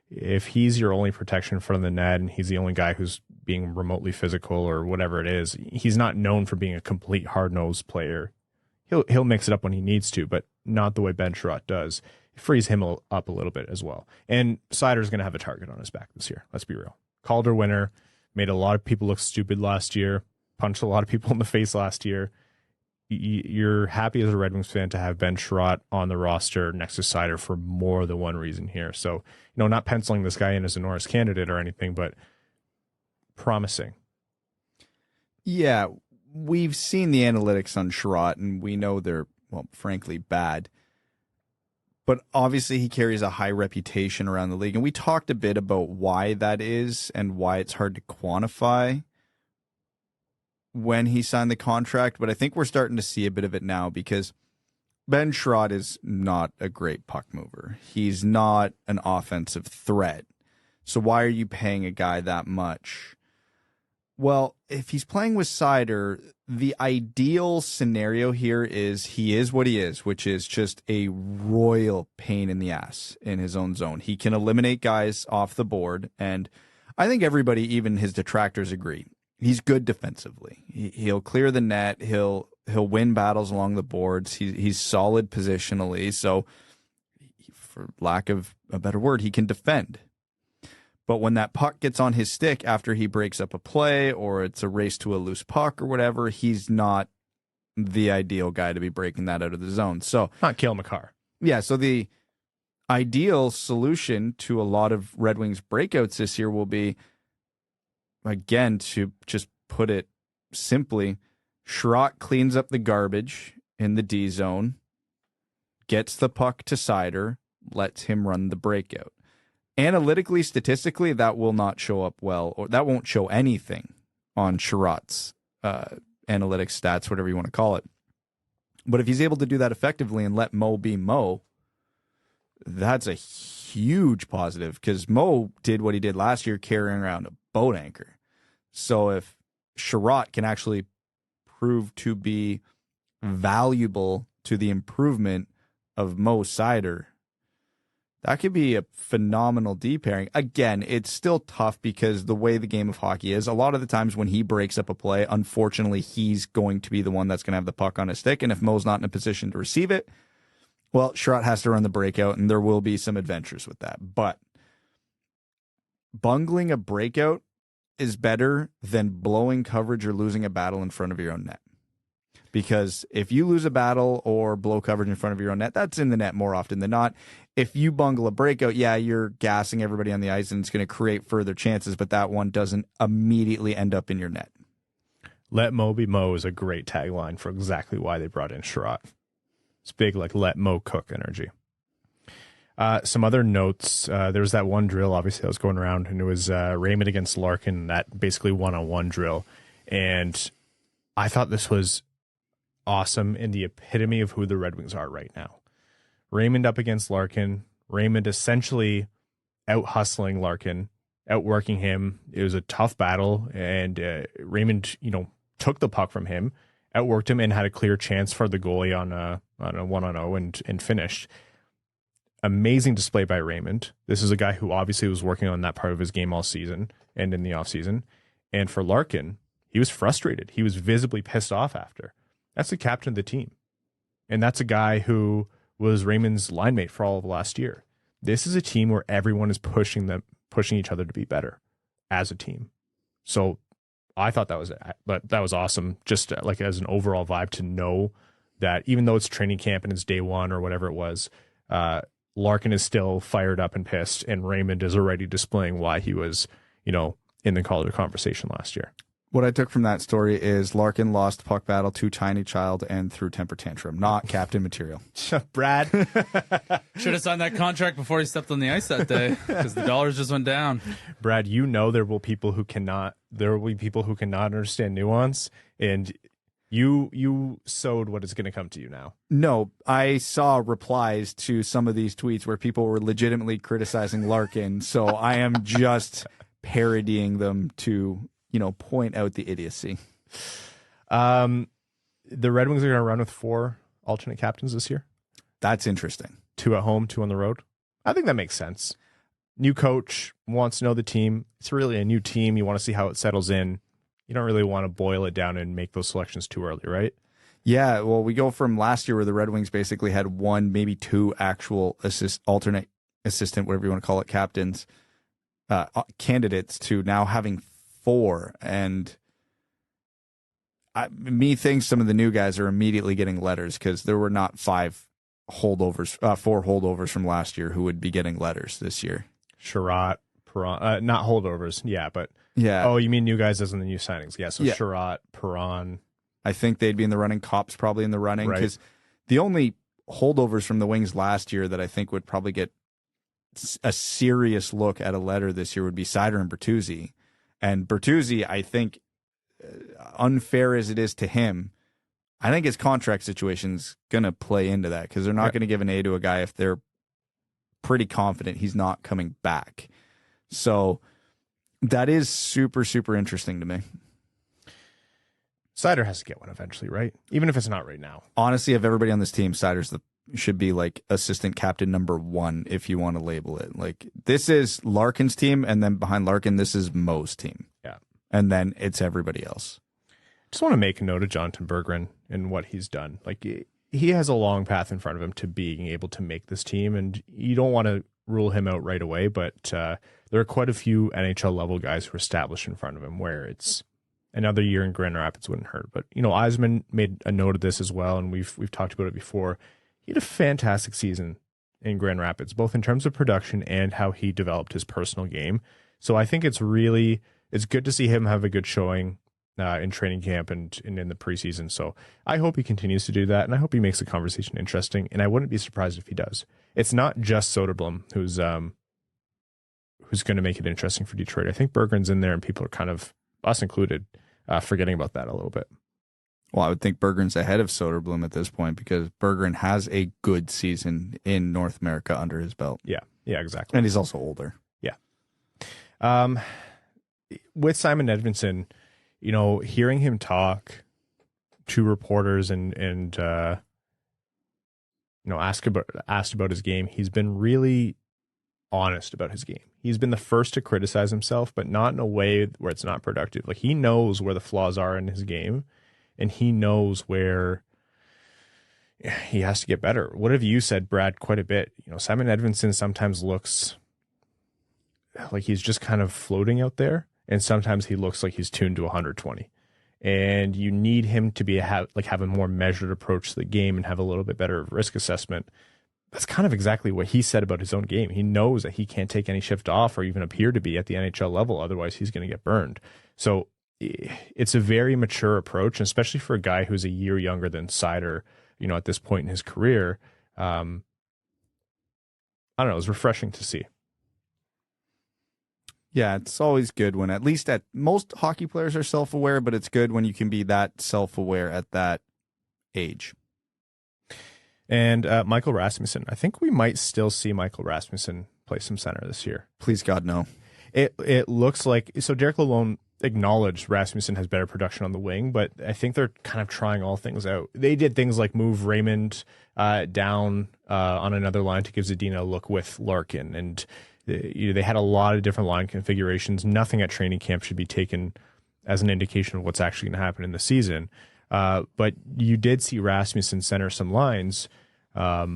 If he's your only protection in front of the net and he's the only guy who's being remotely physical or whatever it is, he's not known for being a complete hard-nosed player. He'll mix it up when he needs to, but not the way Ben Chiarot does. It frees him up a little bit as well. And Seider's going to have a target on his back this year. Let's be real. Calder winner, made a lot of people look stupid last year, punched a lot of people in the face last year. You're happy as a Red Wings fan to have Ben Chiarot on the roster next to Seider for more than one reason here. So, not penciling this guy in as a Norris candidate or anything, but promising. Yeah, we've seen the analytics on Chiarot, and we know they're, frankly, bad. But obviously he carries a high reputation around the league, and we talked a bit about why that is and why it's hard to quantify when he signed the contract, but I think we're starting to see a bit of it now because Ben Chiarot is not a great puck mover. He's not an offensive threat. So why are you paying a guy that much? Well, if he's playing with Seider, the ideal scenario here is he is what he is, which is just a royal pain in the ass in his own zone. He can eliminate guys off the board, and I think everybody, even his detractors, agree. He's good defensively. He'll clear the net. He'll win battles along the boards. He's solid positionally. So, for lack of a better word, he can defend. But when that puck gets on his stick after he breaks up a play or it's a race to a loose puck or whatever, he's not the ideal guy to be breaking that out of the zone. So Not Cale Makar. yeah, so the ideal solution to a lot of Red Wings breakouts this year will be, again, to just put it simply, Chiarot cleans up the garbage in the D zone, gets the puck to Seider, lets him run the breakout. Analytically, statistically, that will not show up well, or that won't show anything on Chiarot's analytics stats, whatever you want to call it. But if he's able to do that effectively and let Mo be Mo, that's a huge positive, because Mo did what he did last year, carrying around a boat anchor. So if Chiarot can actually prove to be valuable to the improvement of Mo Seider, that could be a phenomenal D pairing. Again, it's still tough because the way the game of hockey is, a lot of the times when he breaks up a play, unfortunately, he's going to be the one that's going to have the puck on his stick. And if Mo's not in a position to receive it, well, Chiarot has to run the breakout, and there will be some adventures with that. But bungling a breakout is better than blowing coverage or losing a battle in front of your own net. Because if you lose a battle or blow coverage in front of your own net, that's in the net more often than not. If you bungle a breakout, yeah, you're gassing everybody on the ice and it's going to create further chances, but that one doesn't immediately end up in your net. Let Mo be Mo is a great tagline for exactly why they brought in Chiarot. It's big, like, let Mo cook energy. Some other notes. There was that one drill, obviously, that was going around, and it was Raymond against Larkin, that basically one-on-one drill. And I thought this was awesome and the epitome of who the Red Wings are right now. Raymond up against Larkin. Raymond essentially out-hustling Larkin, outworking him. It was a tough battle, and Raymond, took the puck from him, outworked him, and had a clear chance for the goalie on a 1-on-0 and finished. Amazing display by Raymond. This is a guy who obviously was working on that part of his game all season and in the offseason. And for Larkin, he was frustrated. He was visibly pissed off after. That's the captain of the team. And that's a guy who was Raymond's line mate for all of last year. This is a team where everyone is pushing each other to be better as a team. So I thought that was awesome. Just like as an overall vibe, to know that even though it's training camp and it's day one or whatever it was, Larkin is still fired up and pissed, and Raymond is already displaying why he was, in the Calder conversation last year. What I took from that story is Larkin lost puck battle to Tiny Child and threw temper tantrum, not captain material. Brad. Should have signed that contract before he stepped on the ice that day, because the dollars just went down. Brad, there will be people who cannot understand nuance, and you sowed what is going to come to you now. No, I saw replies to some of these tweets where people were legitimately criticizing Larkin, so I am just parodying them to point out the idiocy. The Red Wings are going to run with 4 alternate captains this year. That's interesting. 2 at home, 2 on the road. I think that makes sense. New coach wants to know the team. It's really a new team. You want to see how it settles in. You don't really want to boil it down and make those selections too early, right? Yeah, well, we go from last year where the Red Wings basically had 1, maybe 2 actual alternate assistant, whatever you want to call it, captains, candidates, to now having 4. And me thinks some of the new guys are immediately getting letters, because there were not 4 holdovers from last year who would be getting letters this year. Chiarot, Perron, not holdovers, yeah, but yeah. Oh, you mean new guys as in the new signings? Yeah, so yeah. Chiarot, Perron. I think they'd be in the running. Copp's probably in the running, because the only holdovers from the Wings last year that I think would probably get a serious look at a letter this year would be Seider and Bertuzzi. And Bertuzzi, I think, unfair as it is to him, I think his contract situation's going to play into that, because they're not going to give an A to a guy if they're pretty confident he's not coming back. So that is super, super interesting to me. Seider has to get one eventually, right? Even if it's not right now. Honestly, of everybody on this team, Seider's should be like assistant captain number 1, if you want to label it. Like, this is Larkin's team, and then behind Larkin, this is Mo's team. Yeah. And then it's everybody else. Just want to make a note of Jonathan Berggren and what he's done. Like, he has a long path in front of him to being able to make this team, and you don't want to rule him out right away, but there are quite a few NHL level guys who are established in front of him where it's another year in Grand Rapids wouldn't hurt. But, Yzerman made a note of this as well, and we've talked about it before. He had a fantastic season in Grand Rapids, both in terms of production and how he developed his personal game. So I think it's good to see him have a good showing in training camp and in the preseason. So I hope he continues to do that, and I hope he makes the conversation interesting, and I wouldn't be surprised if he does. It's not just Soderblom who's going to make it interesting for Detroit. I think Berggren's in there, and people are kind of, us included, forgetting about that a little bit. Well, I would think Berggren's ahead of Soderblom at this point because Berggren has a good season in North America under his belt. Yeah, exactly. And he's also older. Yeah. With Simon Edvinsson, hearing him talk to reporters and asked about his game, he's been really honest about his game. He's been the first to criticize himself, but not in a way where it's not productive. Like, he knows where the flaws are in his game, and he knows where he has to get better. What have you said, Brad, quite a bit? Simon Edvinsson sometimes looks like he's just kind of floating out there, and sometimes he looks like he's tuned to 120. And you need him to have a more measured approach to the game and have a little bit better risk assessment. That's kind of exactly what he said about his own game. He knows that he can't take any shift off or even appear to be at the NHL level. Otherwise, he's going to get burned. So it's a very mature approach, and especially for a guy who's a year younger than Seider, at this point in his career. I don't know. It was refreshing to see. Yeah, it's always good when most hockey players are self-aware, but it's good when you can be that self-aware at that age. And Michael Rasmussen, I think we might still see Michael Rasmussen play some center this year. Please God, no. It looks like, so Derek Lalonde acknowledged Rasmussen has better production on the wing, but I think they're kind of trying all things out. They did things like move Raymond down on another line to give Zadina a look with Larkin, and they had a lot of different line configurations. Nothing at training camp should be taken as an indication of what's actually going to happen in the season. But you did see Rasmussen center some lines. I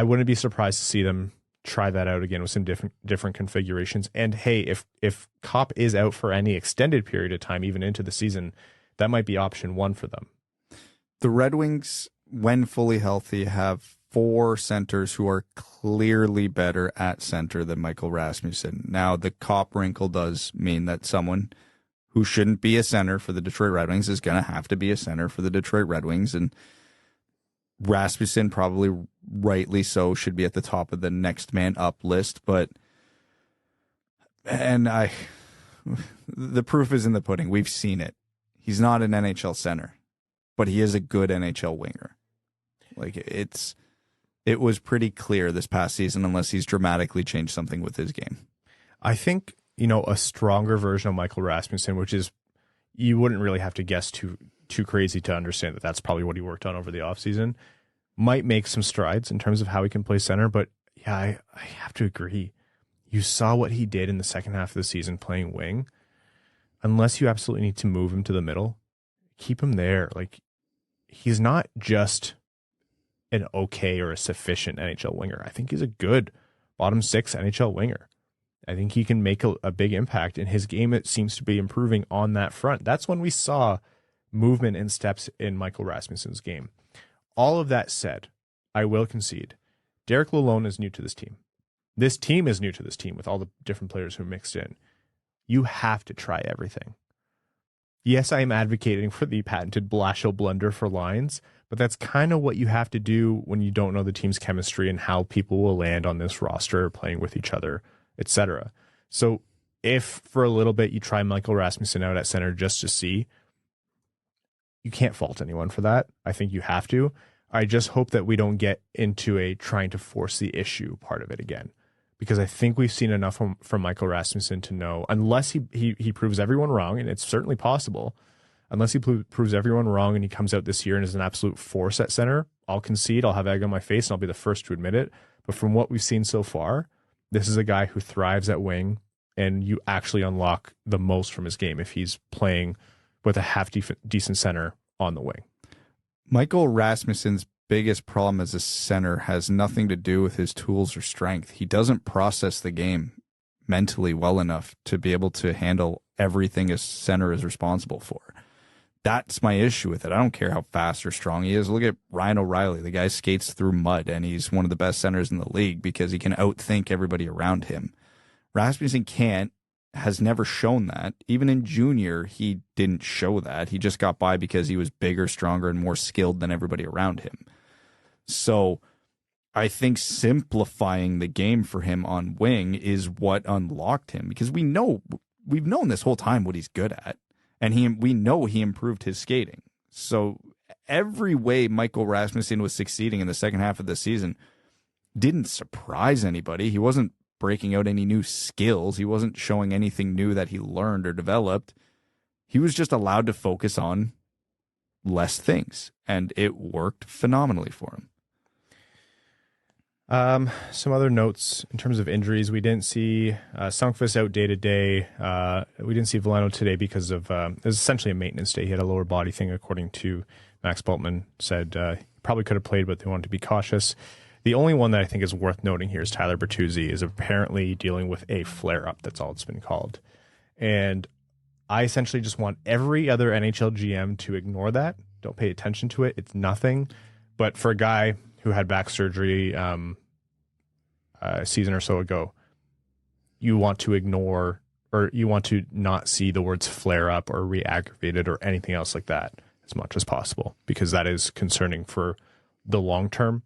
wouldn't be surprised to see them try that out again with some different configurations. And hey, if Copp is out for any extended period of time, even into the season, that might be option one for them. The Red Wings, when fully healthy, have 4 centers who are clearly better at center than Michael Rasmussen. Now, the Copp wrinkle does mean that someone who shouldn't be a center for the Detroit Red Wings is going to have to be a center for the Detroit Red Wings, and Rasmussen, probably rightly so, should be at the top of the next man up list. The proof is in the pudding. We've seen it. He's not an NHL center, but he is a good NHL winger. It was pretty clear this past season, unless he's dramatically changed something with his game. I think, a stronger version of Michael Rasmussen, which is, you wouldn't really have to guess too crazy to understand that that's probably what he worked on over the offseason, might make some strides in terms of how he can play center. But yeah, I have to agree. You saw what he did in the second half of the season playing wing. Unless you absolutely need to move him to the middle, keep him there. He's not just an okay or a sufficient NHL winger. I think he's a good bottom 6 NHL winger. I think he can make a big impact in his game. It seems to be improving on that front. That's when we saw movement and steps in Michael Rasmussen's game. All of that said, I will concede, Derek Lalonde is new to this team. This team is new to this team with all the different players who are mixed in. You have to try everything. Yes, I am advocating for the patented Blashill blunder for lines, but that's kind of what you have to do when you don't know the team's chemistry and how people will land on this roster playing with each other, etc. So if for a little bit you try Michael Rasmussen out at center just to see, you can't fault anyone for that. I think you have to. I just hope that we don't get into a trying to force the issue part of it again, because I think we've seen enough from Michael Rasmussen to know, unless he proves everyone wrong, and it's certainly possible, unless he proves everyone wrong and he comes out this year and is an absolute force at center, I'll concede, I'll have egg on my face, and I'll be the first to admit it. But from what we've seen so far, this is a guy who thrives at wing, and you actually unlock the most from his game if he's playing with a half decent center on the wing. Michael Rasmussen's biggest problem as a center has nothing to do with his tools or strength. He doesn't process the game mentally well enough to be able to handle everything a center is responsible for. That's my issue with it. I don't care how fast or strong he is. Look at Ryan O'Reilly. The guy skates through mud, and he's one of the best centers in the league because he can outthink everybody around him. Rasmussen has never shown that. Even in junior, he didn't show that. He just got by because he was bigger, stronger, and more skilled than everybody around him. So I think simplifying the game for him on wing is what unlocked him, because we've known this whole time what he's good at, and we know he improved his skating. So every way Michael Rasmussen was succeeding in the second half of the season didn't surprise anybody. He wasn't breaking out any new skills. He wasn't showing anything new that he learned or developed. He was just allowed to focus on less things, and it worked phenomenally for him. Some other notes in terms of injuries. We didn't see Sundqvist out day to day. We didn't see Veleno today because of it was essentially a maintenance day. He had a lower body thing, according to Max Bultman. Said he probably could have played, but they wanted to be cautious. The only one that I think is worth noting here is Tyler Bertuzzi is apparently dealing with a flare-up. That's all it's been called. And I essentially just want every other NHL GM to ignore that. Don't pay attention to it. It's nothing. But for a guy who had back surgery a season or so ago, you want to ignore, or you want to not see the words flare-up or re-aggravated or anything else like that as much as possible, because that is concerning for the long-term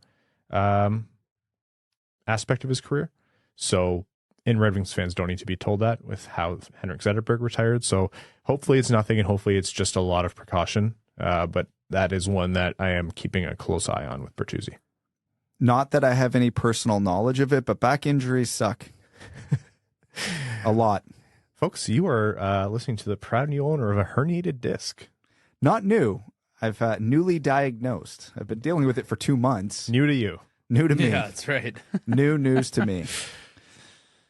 aspect of his career. So, and Red Wings fans don't need to be told that with how Henrik Zetterberg retired. So hopefully it's nothing, and hopefully it's just a lot of precaution. But that is one that I am keeping a close eye on with Bertuzzi. Not that I have any personal knowledge of it, but back injuries suck. A lot. Folks, you are listening to the proud new owner of a herniated disc. Not new. I've newly diagnosed. I've been dealing with it for 2 months. New to you. New to me. Yeah, that's right. New news to me.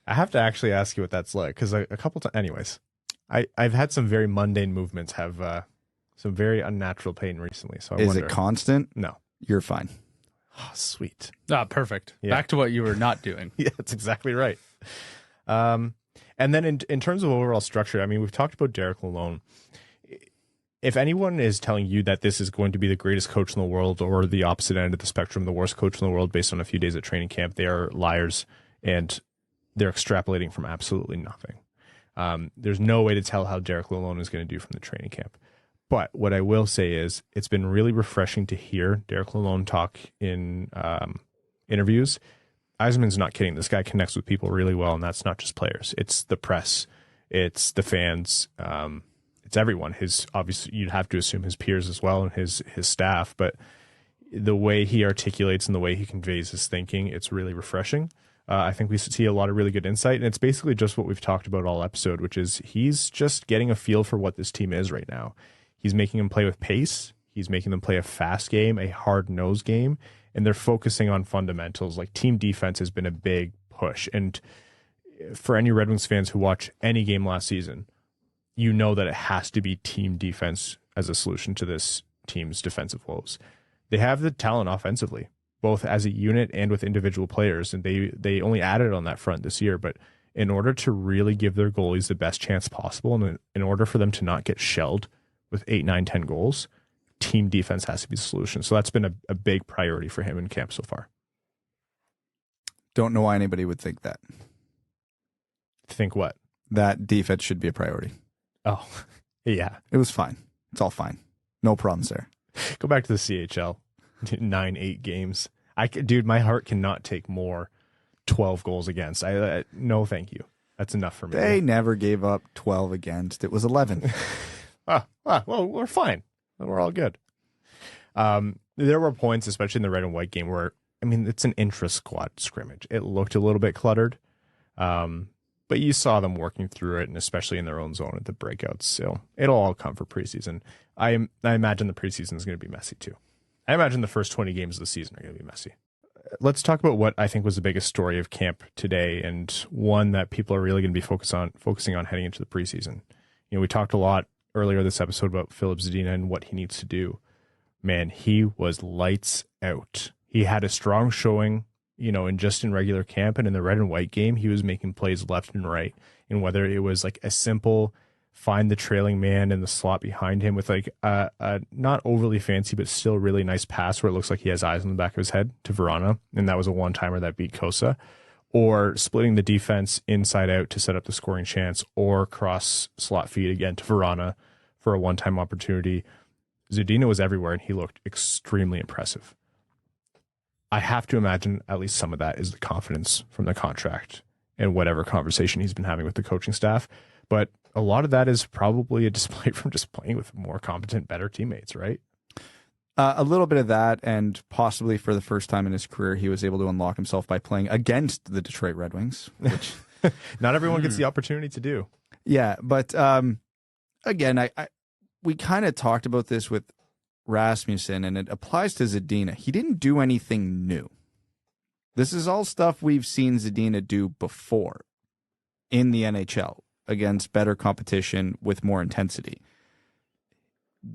I have to actually ask you what that's like, because a couple times, anyways, I've had some very mundane movements have some very unnatural pain recently. So Is it constant? No. You're fine. Oh, sweet. Ah, perfect. Yeah. Back to what you were not doing. Yeah, that's exactly right. And then in terms of overall structure, I mean, we've talked about Derek Lalonde. If anyone is telling you that this is going to be the greatest coach in the world, or the opposite end of the spectrum, the worst coach in the world based on a few days at training camp, they are liars, and they're extrapolating from absolutely nothing. There's no way to tell how Derek Lalonde is going to do from the training camp. But what I will say is it's been really refreshing to hear Derek Lalonde talk in interviews. Yzerman's not kidding. This guy connects with people really well, and that's not just players. It's the press. It's the fans. It's everyone. Obviously, you'd have to assume his peers as well and his staff. But the way he articulates and the way he conveys his thinking, it's really refreshing. I think we see a lot of really good insight, and it's basically just what we've talked about all episode, which is he's just getting a feel for what this team is right now. He's making them play with pace. He's making them play a fast game, a hard-nosed game, and they're focusing on fundamentals. Like, team defense has been a big push. And for any Red Wings fans who watch any game last season, you know that it has to be team defense as a solution to this team's defensive woes. They have the talent offensively, both as a unit and with individual players, and they only added on that front this year. But in order to really give their goalies the best chance possible, and in order for them to not get shelled with 8, 9, 10 goals, team defense has to be the solution. So that's been a big priority for him in camp so far. Don't know why anybody would think that. Think what? That defense should be a priority. Oh, yeah. It was fine. It's all fine. No problems there. Go back to the CHL. 9-8 games. Dude, my heart cannot take more 12 goals against. No, thank you. That's enough for me. They never gave up 12 against. It was 11. Well, we're fine. We're all good. There were points, especially in the red and white game, where, I mean, it's an intra-squad scrimmage. It looked a little bit cluttered, but you saw them working through it, and especially in their own zone at the breakouts. So it'll all come for preseason. I imagine the preseason is going to be messy too. I imagine the first 20 games of the season are going to be messy. Let's talk about what I think was the biggest story of camp today, and one that people are really going to be focusing on heading into the preseason. You know, we talked a lot earlier this episode about Filip Zadina and what he needs to do. man, he was lights out. He had a strong showing, in regular camp, and in the red and white game, he was making plays left and right. And whether it was like a simple find the trailing man in the slot behind him with like a not overly fancy, but still really nice pass where it looks like he has eyes on the back of his head to Vrana. And that was a one-timer that beat Cossa. Or splitting the defense inside out to set up the scoring chance, or cross slot feed again to Vrana for a one-time opportunity. Zadina was everywhere, and he looked extremely impressive. I have to imagine at least some of that is the confidence from the contract and whatever conversation he's been having with the coaching staff. But a lot of that is probably a display from just playing with more competent, better teammates, right? A little bit of that, and possibly for the first time in his career, he was able to unlock himself by playing against the Detroit Red Wings, which not everyone gets the opportunity to do. Yeah, but again, we kind of talked about this with Rasmussen, and it applies to Zadina. He didn't do anything new. This is all stuff we've seen Zadina do before in the NHL against better competition with more intensity.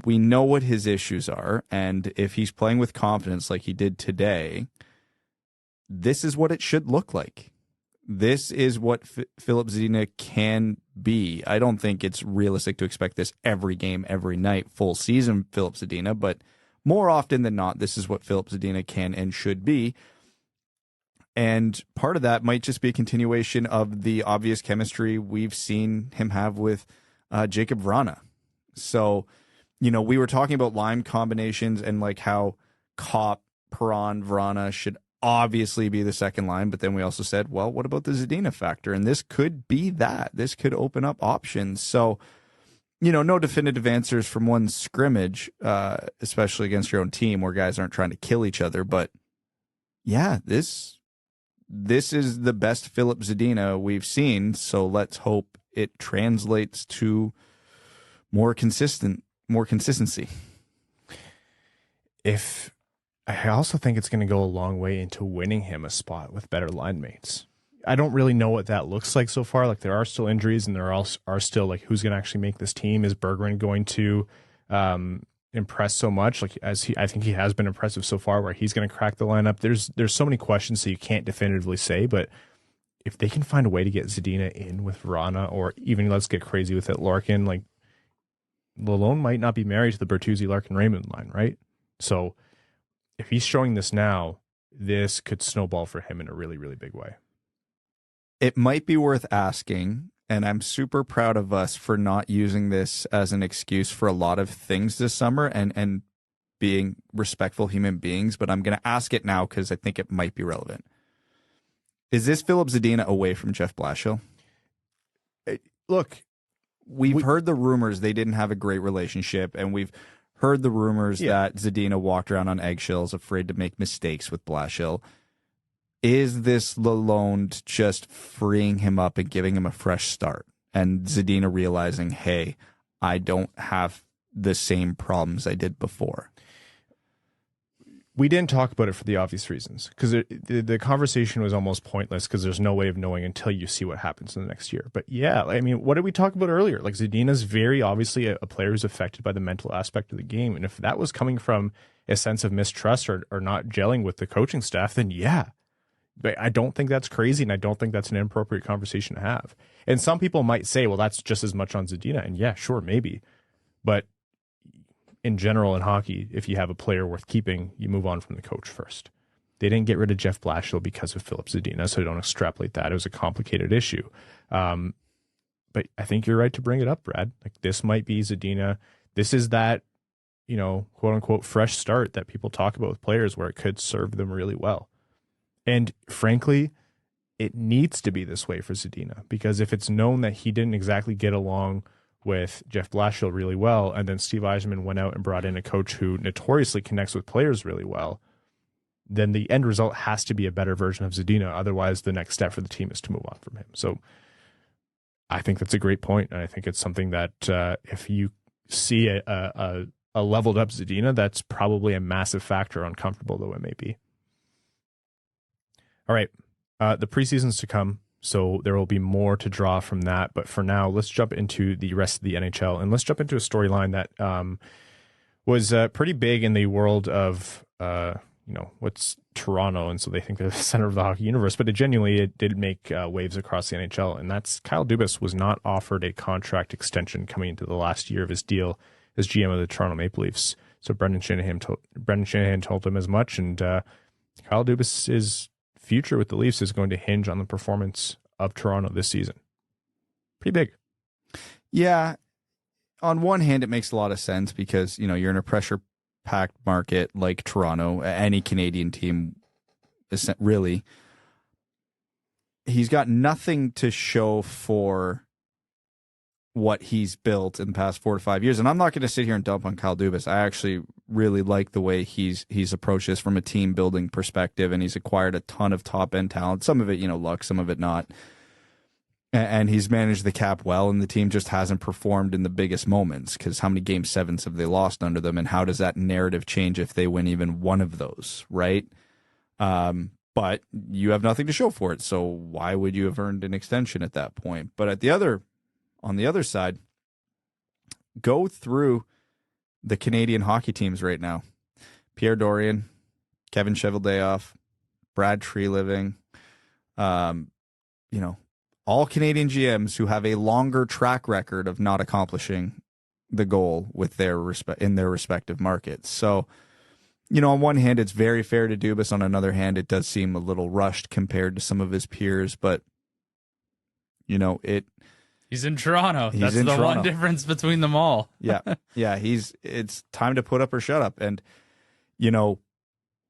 We know what his issues are, and if he's playing with confidence like he did today, this is what it should look like. This is what Filip Zadina can be. I don't think it's realistic to expect this every game, every night, full season Filip Zadina, but more often than not, this is what Filip Zadina can and should be. And part of that might just be a continuation of the obvious chemistry we've seen him have with Jacob Vrana. So, we were talking about line combinations and like how Copp, Perron, Vrana should obviously be the second line, but then we also said, well, what about the Zadina factor? And this could be that. This could open up options. So, no definitive answers from one scrimmage, especially against your own team where guys aren't trying to kill each other. But yeah, this is the best Filip Zadina we've seen. So let's hope it translates to more consistency. I also think it's going to go a long way into winning him a spot with better line mates. I don't really know what that looks like so far. Like, there are still injuries, and there are still like, who's going to actually make this team? Is Berggren going to impress so much? Like, I think he has been impressive so far, where he's going to crack the lineup. There's so many questions, so you can't definitively say. But if they can find a way to get Zadina in with Vrana, or even let's get crazy with it, Larkin, like, Lalonde might not be married to the Bertuzzi, Larkin, Raymond line, right? So if he's showing this now, this could snowball for him in a really, really big way. It might be worth asking, and I'm super proud of us for not using this as an excuse for a lot of things this summer and being respectful human beings, but I'm going to ask it now because I think it might be relevant. Is this Filip Zadina away from Jeff Blashill? Look, We've heard the rumors they didn't have a great relationship, and we've heard the rumors that Zadina walked around on eggshells, afraid to make mistakes with Blashill. Is this Lalonde just freeing him up and giving him a fresh start? And Zadina realizing, hey, I don't have the same problems I did before. We didn't talk about it for the obvious reasons, because the conversation was almost pointless, because there's no way of knowing until you see what happens in the next year. But yeah, I mean, what did we talk about earlier? Like, Zadina's very obviously a player who's affected by the mental aspect of the game. And if that was coming from a sense of mistrust or not gelling with the coaching staff, then yeah. But I don't think that's crazy, and I don't think that's an inappropriate conversation to have. And some people might say, well, that's just as much on Zadina. And yeah, sure, maybe. But in general, in hockey, if you have a player worth keeping, you move on from the coach first. They didn't get rid of Jeff Blashill because of Filip Zadina, so don't extrapolate that. It was a complicated issue. But I think you're right to bring it up, Brad. Like, this might be Zadina. This is that, quote unquote, fresh start that people talk about with players, where it could serve them really well. And frankly, it needs to be this way for Zadina, because if it's known that he didn't exactly get along with Jeff Blashill really well, and then Steve Yzerman went out and brought in a coach who notoriously connects with players really well, then the end result has to be a better version of Zadina. Otherwise, the next step for the team is to move on from him. So I think that's a great point, and I think it's something that if you see a leveled up Zadina, that's probably a massive factor, uncomfortable though it may be. All right, the preseason's to come, so there will be more to draw from that. But for now, let's jump into the rest of the NHL, and let's jump into a storyline that was pretty big in the world of, what's Toronto. And so they think they're the center of the hockey universe, but it did make waves across the NHL. And that's Kyle Dubas was not offered a contract extension coming into the last year of his deal as GM of the Toronto Maple Leafs. So Brendan Shanahan told him as much. And Kyle Dubas' future with the Leafs is going to hinge on the performance of Toronto this season. Pretty big. Yeah. On one hand, it makes a lot of sense because, you're in a pressure-packed market like Toronto, any Canadian team, really. He's got nothing to show for what he's built in the past 4 to 5 years. And I'm not going to sit here and dump on Kyle Dubas. I actually really like the way he's approached this from a team-building perspective, and he's acquired a ton of top-end talent. Some of it, luck, some of it not. And he's managed the cap well, and the team just hasn't performed in the biggest moments because how many Game 7s have they lost under them, and how does that narrative change if they win even one of those, right? But you have nothing to show for it, so why would you have earned an extension at that point? But on the other side, go through the Canadian hockey teams right now. Pierre Dorion, Kevin Cheveldayoff, Brad Treliving, all Canadian GMs who have a longer track record of not accomplishing the goal with in their respective markets. So, on one hand, it's very fair to Dubas. On another hand, it does seem a little rushed compared to some of his peers. But, he's in Toronto. That's the Toronto. one difference between them all. Yeah. It's time to put up or shut up. And,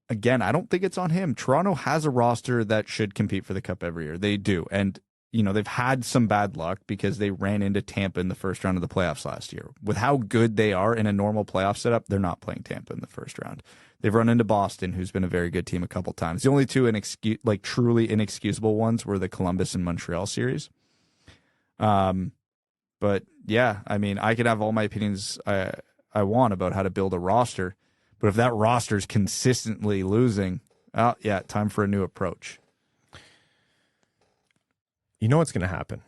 again, I don't think it's on him. Toronto has a roster that should compete for the Cup every year. They do. And, they've had some bad luck because they ran into Tampa in the first round of the playoffs last year. With how good they are in a normal playoff setup, they're not playing Tampa in the first round. They've run into Boston, who's been a very good team a couple times. The only two truly inexcusable ones were the Columbus and Montreal series. But yeah, I could have all my opinions I want about how to build a roster, but if that roster's consistently losing, time for a new approach. You know what's going to happen?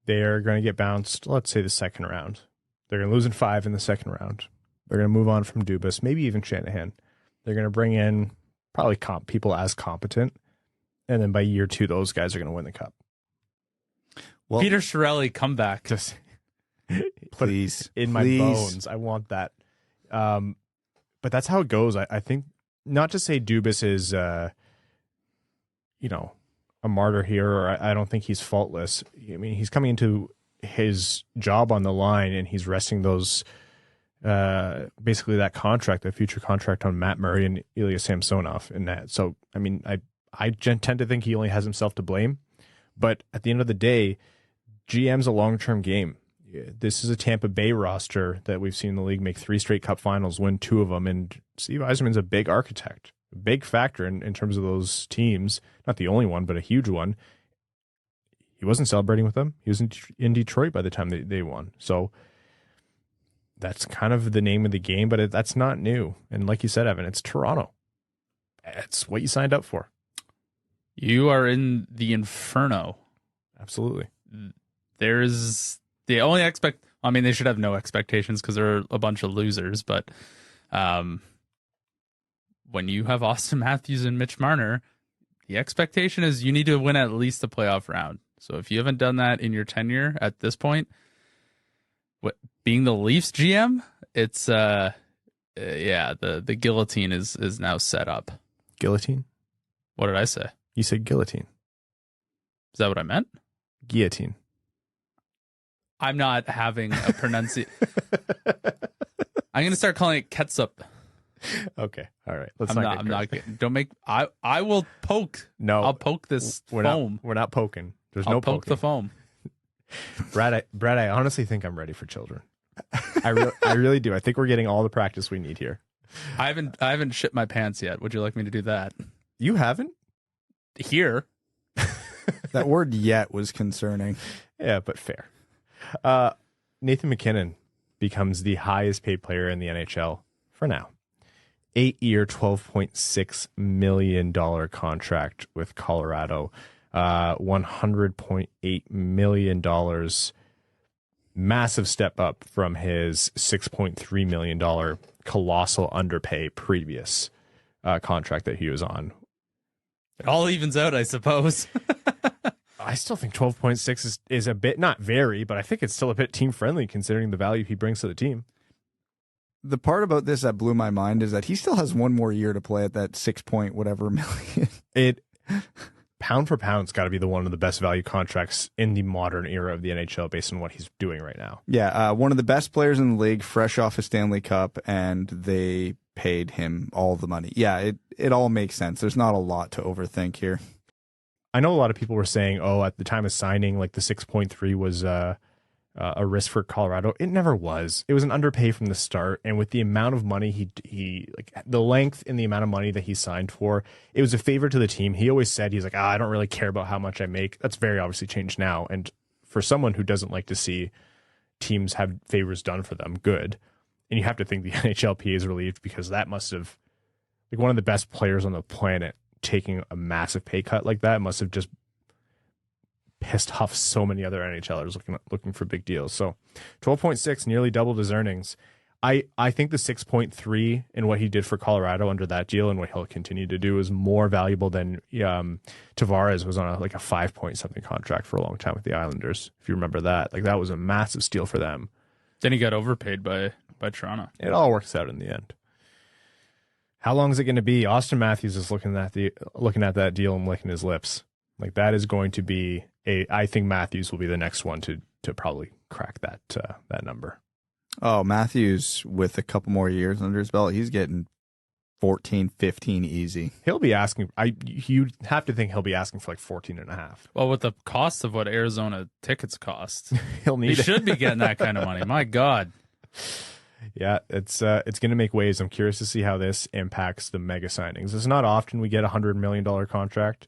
They're going to get bounced, let's say, the second round. They're going to lose in 5 in the second round. They're going to move on from Dubas, maybe even Shanahan. They're going to bring in probably people as competent, and then by year 2, those guys are going to win the Cup. Well, Peter Chiarelli comeback. Just please, in my bones. I want that. But that's how it goes. I think not to say Dubas is, a martyr here, or I don't think he's faultless. He's coming into his job on the line, and he's resting those, basically that contract, the future contract on Matt Murray and Ilya Samsonov in that. So, I tend to think he only has himself to blame. But at the end of the day, GM's a long-term game. This is a Tampa Bay roster that we've seen the league make 3 straight Cup finals, win 2 of them, and Steve Yzerman's a big architect, a big factor in terms of those teams. Not the only one, but a huge one. He wasn't celebrating with them. He was in Detroit by the time they won. So that's kind of the name of the game, but that's not new. And like you said, Evan, it's Toronto. It's what you signed up for. You are in the inferno. Absolutely. There's the only they should have no expectations because they're a bunch of losers. But when you have Austin Matthews and Mitch Marner, the expectation is you need to win at least a playoff round. So if you haven't done that in your tenure at this point, being the Leafs GM, it's the guillotine is now set up. Guillotine? What did I say? You said guillotine. Is that what I meant? Guillotine. I'm not having a pronunciation. I'm going to start calling it ketchup. Okay. All right. I'm not. Don't make. I will poke. No. I'll poke this foam. We're not poking. There's I'll no poke poking. the foam. Brad, I honestly think I'm ready for children. I really do. I think we're getting all the practice we need here. I haven't shit my pants yet. Would you like me to do that? You haven't? Here. That word "yet" was concerning. Yeah, but fair. Nathan MacKinnon becomes the highest paid player in the NHL for now. 8-year, $12.6 million contract with Colorado. $100.8 million massive step up from his $6.3 million colossal underpay previous contract that he was on. It all evens out, I suppose. I still think 12.6 is a bit, not very, but I think it's still a bit team friendly considering the value he brings to the team. The part about this that blew my mind is that he still has one more year to play at that 6 point whatever million. It pound for pound's got to be one of the best value contracts in the modern era of the NHL based on what he's doing right now. Yeah, one of the best players in the league, fresh off a Stanley Cup, and they paid him all the money. Yeah, it all makes sense. There's not a lot to overthink here. I know a lot of people were saying, oh, at the time of signing, like the 6.3 was a risk for Colorado. It never was. It was an underpay from the start, and with the amount of money he like the length and the amount of money that he signed for, it was a favor to the team. He always said he's like, I don't really care about how much I make. That's very obviously changed now. And for someone who doesn't like to see teams have favors done for them, good. And you have to think the NHLPA is relieved because that must have, like, one of the best players on the planet taking a massive pay cut like that must have just pissed off so many other NHLers looking for big deals. So 12.6 nearly doubled his earnings. I think the 6.3 and what he did for Colorado under that deal and what he'll continue to do is more valuable than Tavares was on a 5 point something contract for a long time with the Islanders. If you remember that, like, that was a massive steal for them. Then he got overpaid by Toronto. It all works out in the end. How long is it going to be? Austin Matthews is looking at that deal and licking his lips. Like, that is going to be I think Matthews will be the next one to probably crack that number. Oh, Matthews with a couple more years under his belt, he's getting 14, 15 easy. He'll be asking. You'd have to think he'll be asking for like 14.5. Well, with the cost of what Arizona tickets cost, he should be getting that kind of money. My God. Yeah, it's going to make waves. I'm curious to see how this impacts the mega signings. It's not often we get a $100 million contract,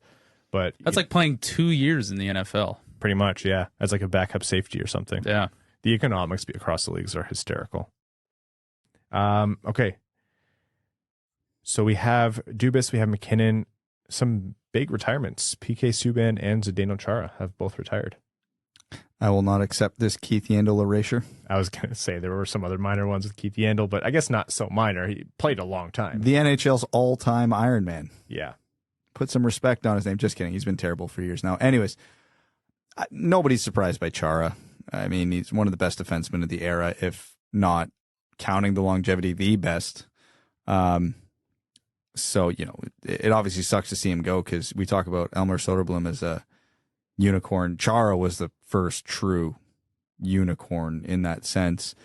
but that's like playing 2 years in the NFL. Pretty much, yeah. As like a backup safety or something. Yeah. The economics across the leagues are hysterical. Okay. So we have Dubas, we have MacKinnon, some big retirements. PK Subban and Zdeno Chara have both retired. I will not accept this Keith Yandel erasure. I was going to say there were some other minor ones with Keith Yandel, but I guess not so minor. He played a long time. The NHL's all-time Iron Man. Yeah. Put some respect on his name. Just kidding. He's been terrible for years now. Anyways, nobody's surprised by Chara. I mean, he's one of the best defensemen of the era, if not counting the longevity, the best. So, it obviously sucks to see him go because we talk about Elmer Soderblom as a unicorn. Chara was the first true unicorn in that sense.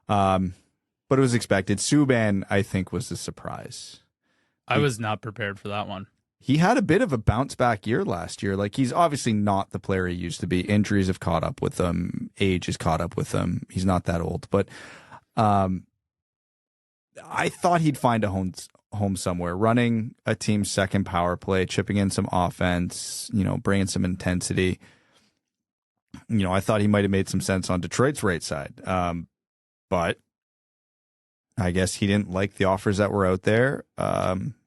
But it was expected. Subban, I think, was the surprise. I was not prepared for that one. He had a bit of a bounce back year last year. Like, he's obviously not the player he used to be. Injuries have caught up with him. Age has caught up with him. He's not that old. But I thought he'd find a home somewhere, running a team's second power play, chipping in some offense, bringing some intensity. I thought he might have made some sense on Detroit's right side. But I guess he didn't like the offers that were out there.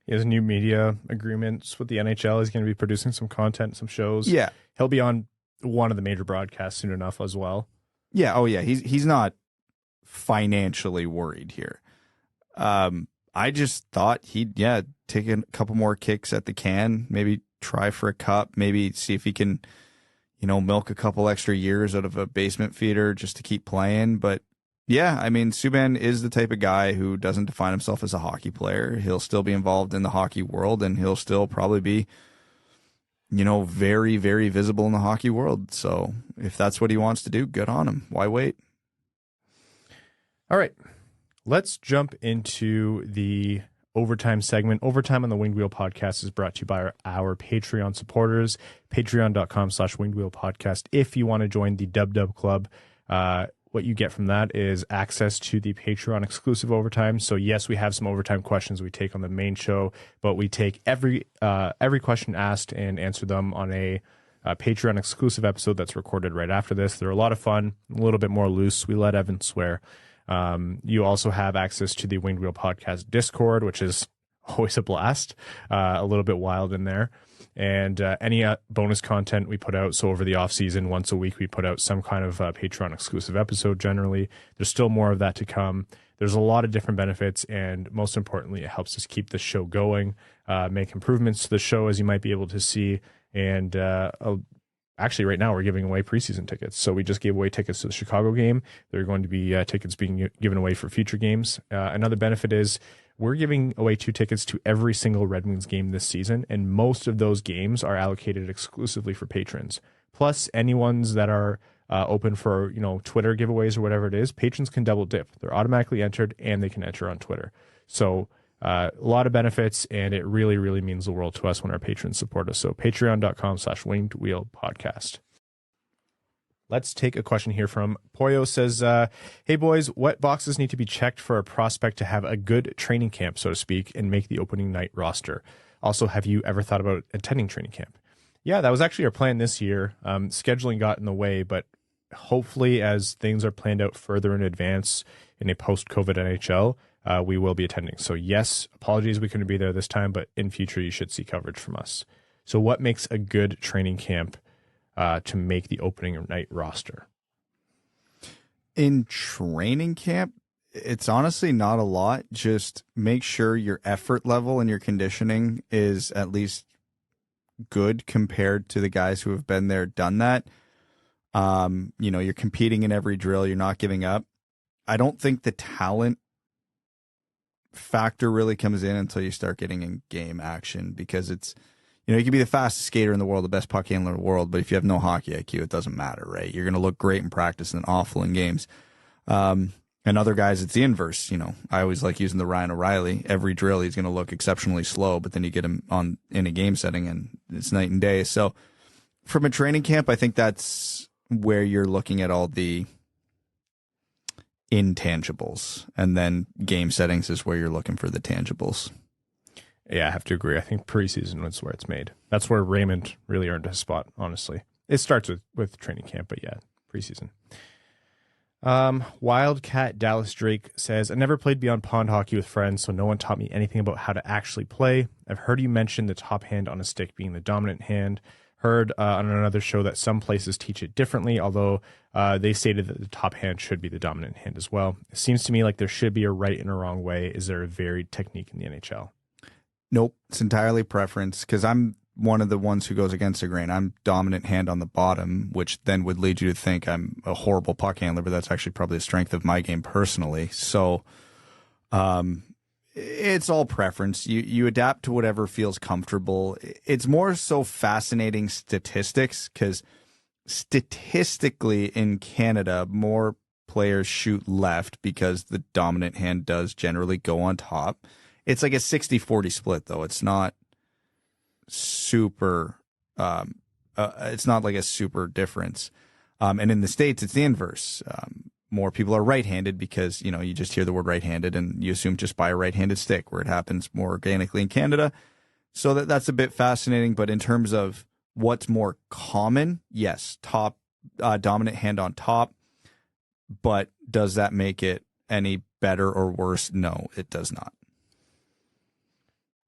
He has new media agreements with the NHL. He's going to be producing some content, some shows. Yeah. He'll be on one of the major broadcasts soon enough as well. Yeah. Oh, yeah. He's not financially worried here. I just thought he'd, take a couple more kicks at the can, maybe try for a cup, maybe see if he can, milk a couple extra years out of a basement feeder just to keep playing. But yeah, I mean, Subban is the type of guy who doesn't define himself as a hockey player. He'll still be involved in the hockey world, and he'll still probably be, very, very visible in the hockey world. So if that's what he wants to do, good on him. Why wait? All right. Let's jump into the overtime segment. Overtime on the Winged Wheel Podcast is brought to you by our Patreon supporters, patreon.com/wingedwheelpodcast. If you want to join the Dub Club, what you get from that is access to the Patreon exclusive overtime. So yes, we have some overtime questions we take on the main show, but we take every question asked and answer them on a Patreon exclusive episode that's recorded right after this. They're a lot of fun, a little bit more loose. We let Evan swear. You also have access to the Winged Wheel Podcast Discord, which is always a blast, a little bit wild in there. And any bonus content we put out. So over the off season, once a week, we put out some kind of Patreon exclusive episode. Generally, there's still more of that to come. There's a lot of different benefits, and most importantly, it helps us keep the show going, make improvements to the show, as you might be able to see. And actually, right now, we're giving away preseason tickets. So we just gave away tickets to the Chicago game. There are going to be tickets being given away for future games. Another benefit is we're giving away 2 tickets to every single Red Wings game this season, and most of those games are allocated exclusively for patrons. Plus, any ones that are open for, Twitter giveaways or whatever it is, patrons can double dip. They're automatically entered, and they can enter on Twitter. So a lot of benefits, and it really, really means the world to us when our patrons support us. So patreon.com/wingedwheelpodcast. Let's take a question here from Poyo. Says, hey boys, what boxes need to be checked for a prospect to have a good training camp, so to speak, and make the opening night roster? Also, have you ever thought about attending training camp? Yeah, that was actually our plan this year. Scheduling got in the way, but hopefully as things are planned out further in advance in a post-COVID NHL, we will be attending. So yes, apologies we couldn't be there this time, but in future you should see coverage from us. So what makes a good training camp to make the opening night roster? In training camp, it's honestly not a lot. Just make sure your effort level and your conditioning is at least good compared to the guys who have been there, done that. You're competing in every drill. You're not giving up. I don't think the talent factor really comes in until you start getting in game action, because it's, you can be the fastest skater in the world, the best puck handler in the world, but if you have no hockey IQ, it doesn't matter, right? You're going to look great in practice and awful in games. And other guys, it's the inverse. I always like using the Ryan O'Reilly. Every drill, he's going to look exceptionally slow, but then you get him in a game setting, and it's night and day. So from a training camp, I think that's where you're looking at all the intangibles, and then game settings is where you're looking for the tangibles. Yeah, I have to agree. I think preseason is where it's made. That's where Raymond really earned his spot, honestly. It starts with training camp, but yeah, preseason. Wildcat Dallas Drake says, I never played beyond pond hockey with friends, so no one taught me anything about how to actually play. I've heard you mention the top hand on a stick being the dominant hand. Heard on another show that some places teach it differently, although they stated that the top hand should be the dominant hand as well. It seems to me like there should be a right and a wrong way. Is there a varied technique in the NHL? Nope, it's entirely preference, because I'm one of the ones who goes against the grain. I'm dominant hand on the bottom, which then would lead you to think I'm a horrible puck handler, but that's actually probably the strength of my game personally. So it's all preference. You adapt to whatever feels comfortable. It's more so fascinating statistics, because statistically in Canada, more players shoot left because the dominant hand does generally go on top. It's like a 60-40 split, though. It's not super. It's not like a super difference. And in the States, it's the inverse. More people are right-handed because, you just hear the word right-handed and you assume just buy a right-handed stick, where it happens more organically in Canada. So that's a bit fascinating. But in terms of what's more common, yes, top dominant hand on top. But does that make it any better or worse? No, it does not.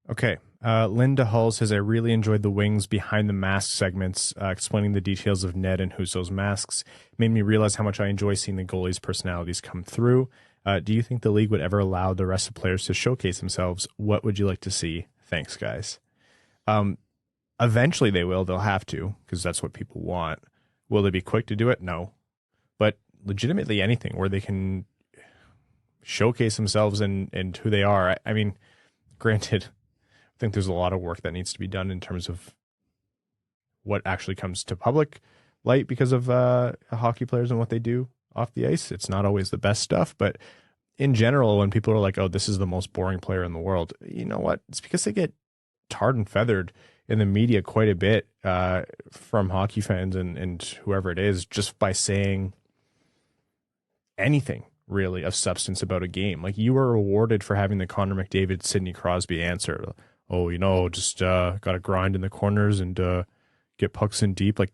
Okay. Linda Hull says, I really enjoyed the Wings behind the mask segments, explaining the details of Ned and Husso's masks. It made me realize how much I enjoy seeing the goalies' personalities come through. Do you think the league would ever allow the rest of players to showcase themselves? What would you like to see? Thanks, guys. Eventually they will. They'll have to, because that's what people want. Will they be quick to do it? No. But legitimately anything where they can showcase themselves and who they are. I mean, granted, I think there's a lot of work that needs to be done in terms of what actually comes to public light because of hockey players and what they do off the ice. It's not always the best stuff, but in general, when people are like, oh, this is the most boring player in the world, you know what? It's because they get tarred and feathered in the media quite a bit from hockey fans and whoever it is, just by saying anything really of substance about a game. Like, you were rewarded for having the Connor McDavid, Sidney Crosby answer. Oh, just got to grind in the corners and get pucks in deep. Like,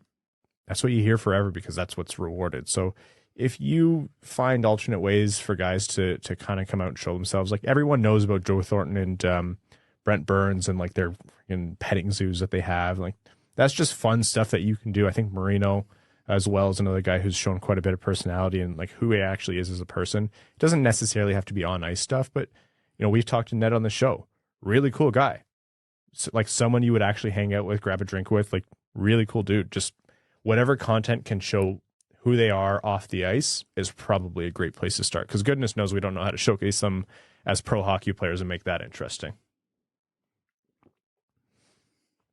that's what you hear forever because that's what's rewarded. So if you find alternate ways for guys to kind of come out and show themselves, like everyone knows about Joe Thornton and Brent Burns and like their freaking petting zoos that they have. Like that's just fun stuff that you can do. I think Marino as well as another guy who's shown quite a bit of personality and like who he actually is as a person. It doesn't necessarily have to be on ice stuff, but we've talked to Ned on the show. Really cool guy. So, like someone you would actually hang out with, grab a drink with, like really cool dude. Just whatever content can show who they are off the ice is probably a great place to start. Because goodness knows we don't know how to showcase them as pro hockey players and make that interesting.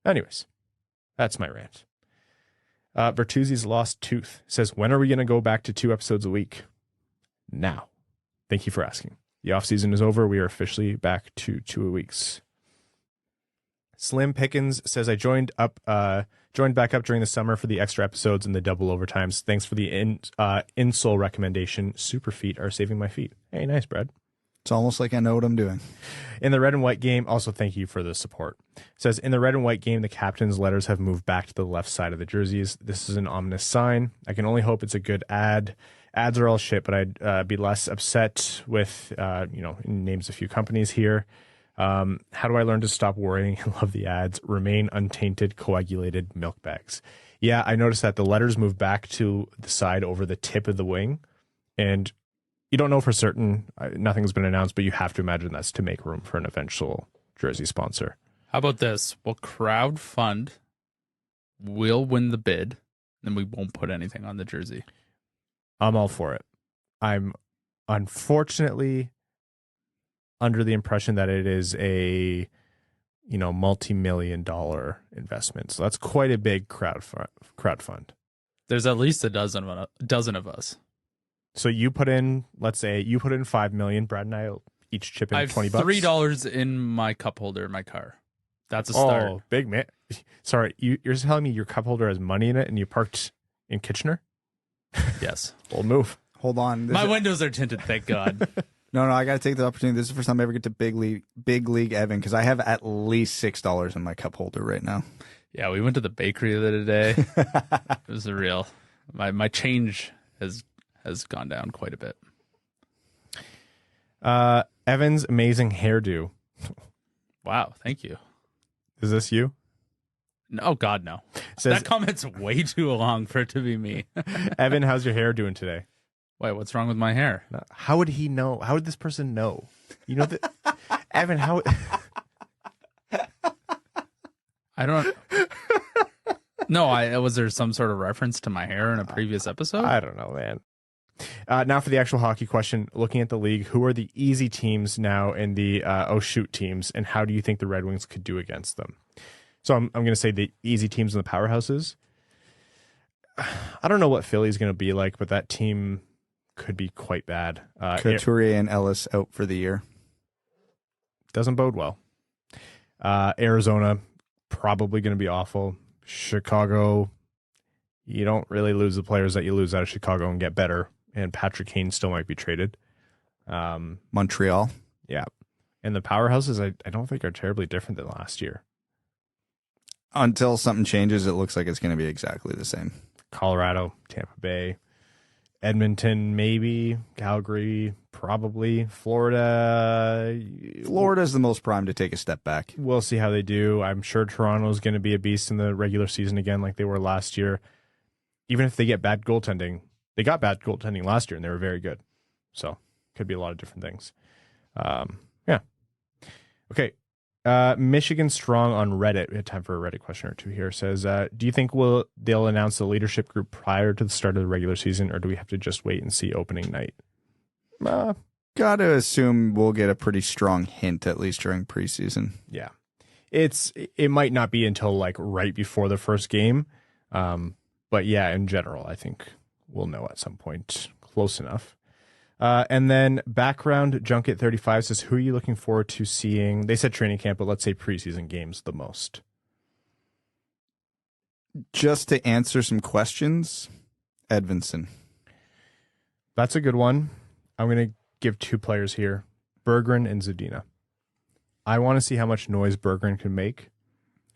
Anyways, that's my rant. Bertuzzi's lost tooth says, when are we going to go back to 2 episodes a week? Now. Thank you for asking. The offseason is over. We are officially back to 2 weeks. Slim Pickens says, I joined back up during the summer for the extra episodes and the double overtimes. Thanks for the insole recommendation. Super feet are saving my feet. Hey, nice, Brad. It's almost like I know what I'm doing. In the red and white game, also thank you for the support. It says, in the red and white game, the captain's letters have moved back to the left side of the jerseys. This is an ominous sign. I can only hope it's a good ad. Ads are all shit, but I'd be less upset with, names a few companies here. How do I learn to stop worrying and love the ads? Remain untainted, coagulated milk bags. Yeah, I noticed that the letters move back to the side over the tip of the wing, and you don't know for certain. Nothing's been announced, but you have to imagine that's to make room for an eventual jersey sponsor. How about this? We'll crowdfund. We'll win the bid, and we won't put anything on the jersey. I'm all for it. I'm unfortunately under the impression that it is a, multi-million-dollar investment. So that's quite a big crowd fund. There's at least a dozen of us. So you put in, let's say you put in $5 million. Brad and I each chip in $20. $3 in my cup holder in my car. That's a start. Oh, big man. Sorry, you're telling me your cup holder has money in it and you parked in Kitchener? Yes. Bold move. Hold on. My windows are tinted, thank God. No, I got to take the opportunity. This is the first time I ever get to big league Evan, because I have at least $6 in my cup holder right now. Yeah, we went to the bakery the other day. It was a real. My change has gone down quite a bit. Evan's amazing hairdo. Wow, thank you. Is this you? No, God, no. That comment's way too long for it to be me. Evan, how's your hair doing today? Wait, what's wrong with my hair? How would he know? How would this person know? You know that, Evan, how? I don't. No, was there some sort of reference to my hair in a previous episode? I don't know, man. Now for the actual hockey question. Looking at the league, who are the easy teams now in the shoot teams, and how do you think the Red Wings could do against them? So I'm going to say the easy teams in the powerhouses. I don't know what Philly's going to be like, but that team could be quite bad. Couturier and Ellis out for the year. Doesn't bode well. Arizona, probably going to be awful. Chicago, you don't really lose the players that you lose out of Chicago and get better. And Patrick Kane still might be traded. Montreal. Yeah. And the powerhouses, I don't think are terribly different than last year. Until something changes, it looks like it's going to be exactly the same. Colorado, Tampa Bay, Edmonton, maybe. Calgary, probably. Florida's the most primed to take a step back. We'll see how they do. I'm sure Toronto's going to be a beast in the regular season again like they were last year. Even if they get bad goaltending. They got bad goaltending last year, and they were very good. So, could be a lot of different things. Yeah. Okay. Michigan Strong on Reddit, we had time for a Reddit question or two here, says, do you think they'll announce the leadership group prior to the start of the regular season, or do we have to just wait and see opening night? Gotta assume we'll get a pretty strong hint, at least during preseason. Yeah. It might not be until like right before the first game. But yeah, in general, I think we'll know at some point close enough. And then background Junket 35 says, who are you looking forward to seeing? They said training camp, but let's say preseason games the most. Just to answer some questions, Edvinsson. That's a good one. I'm going to give two players here, Berggren and Zadina. I want to see how much noise Berggren can make.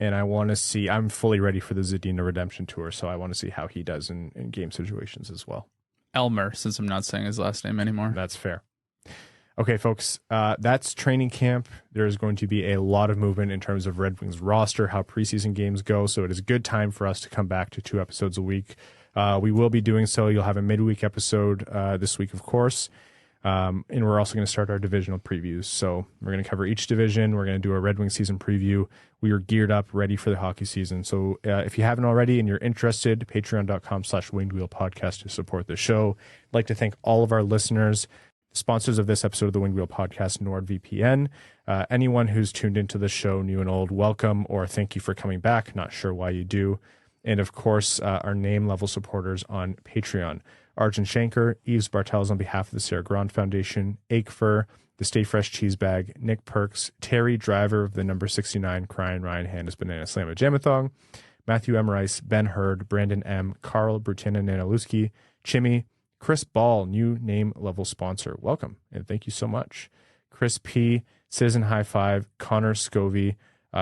And I want to see, I'm fully ready for the Zadina redemption tour, so I want to see how he does in game situations as well. Elmer, since I'm not saying his last name anymore. That's fair. Okay, folks, that's training camp. There's going to be a lot of movement in terms of Red Wings roster, how preseason games go. So it is a good time for us to come back to 2 episodes a week. We will be doing so. You'll have a midweek episode this week, of course. And we're also going to start our divisional previews. So we're going to cover each division. We're going to do a Red Wings season preview. We are geared up, ready for the hockey season. So if you haven't already and you're interested, patreon.com/wingedwheelpodcast to support the show. I'd like to thank all of our listeners, sponsors of this episode of the Winged Wheel Podcast, NordVPN. Anyone who's tuned into the show, new and old, welcome, or thank you for coming back. Not sure why you do. And of course, our name level supporters on Patreon. Arjun Shanker, Yves Bartels on behalf of the Sarah Grand Foundation, Aikfer, the Stay Fresh Cheese Bag, Nick Perks, Terry Driver of the number 69, Crying Ryan Hannes Banana Slamma Jamathong, Matthew M. Rice, Ben Hurd, Brandon M., Carl Brutina Nanaluski, Chimmy, Chris Ball, new name level sponsor. Welcome, and thank you so much. Chris P., Citizen High Five, Connor Scovey,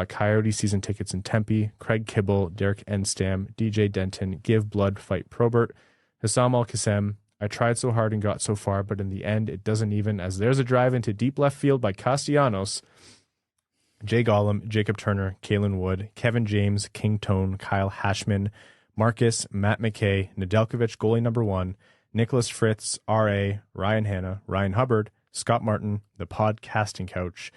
Coyote Season Tickets in Tempe, Craig Kibble, Derek Enstam, DJ Denton, Give Blood, Fight Probert, Hassam Al-Qassem, I tried so hard and got so far, but in the end, it doesn't even, as there's a drive into deep left field by Castellanos, Jay Gollum, Jacob Turner, Kalen Wood, Kevin James, King Tone, Kyle Hashman, Marcus, Matt McKay, Nedeljkovic, goalie number 1, Nicholas Fritz, R.A., Ryan Hanna, Ryan Hubbard, Scott Martin, the podcasting couch,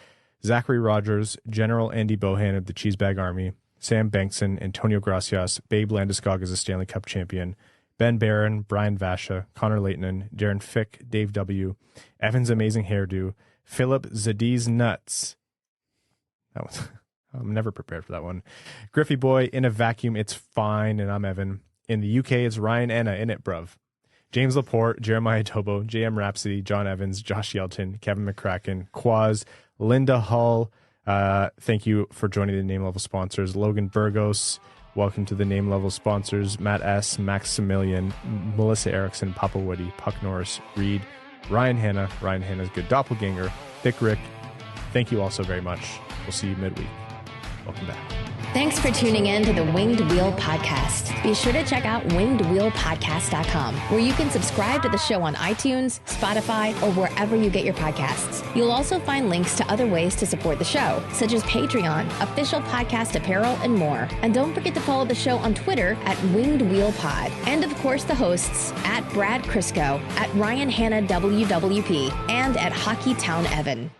Zachary Rogers, General Andy Bohan of the Cheesebag Army, Sam Bankson, Antonio Gracias, Babe Landeskog is a Stanley Cup champion, Ben Barron, Brian Vasha, Connor Leighton, Darren Fick, Dave W., Evan's Amazing Hairdo, Filip Zadina's Nuts. That was, I'm never prepared for that one. Griffey Boy, In a Vacuum, It's Fine, and I'm Evan. In the UK, it's Ryan Anna, In it, bruv. James Laporte, Jeremiah Tobo, JM Rhapsody, John Evans, Josh Yelton, Kevin McCracken, Quaz, Linda Hull. Thank you for joining the name level sponsors. Logan Burgos, welcome to the name level sponsors. Matt S., Maximilian, Melissa Erickson, Papa Woody, Puck Norris, Reed, Ryan Hanna, Ryan Hanna's good doppelganger, Thick Rick. Thank you all so very much. We'll see you midweek. Welcome back. Thanks for tuning in to the Winged Wheel Podcast. Be sure to check out wingedwheelpodcast.com, where you can subscribe to the show on iTunes, Spotify, or wherever you get your podcasts. You'll also find links to other ways to support the show, such as Patreon, official podcast apparel, and more. And don't forget to follow the show on Twitter at Winged Wheel Pod. And of course, the hosts at Brad Crisco, at Ryan Hanna WWP, and at Hockeytown Evan.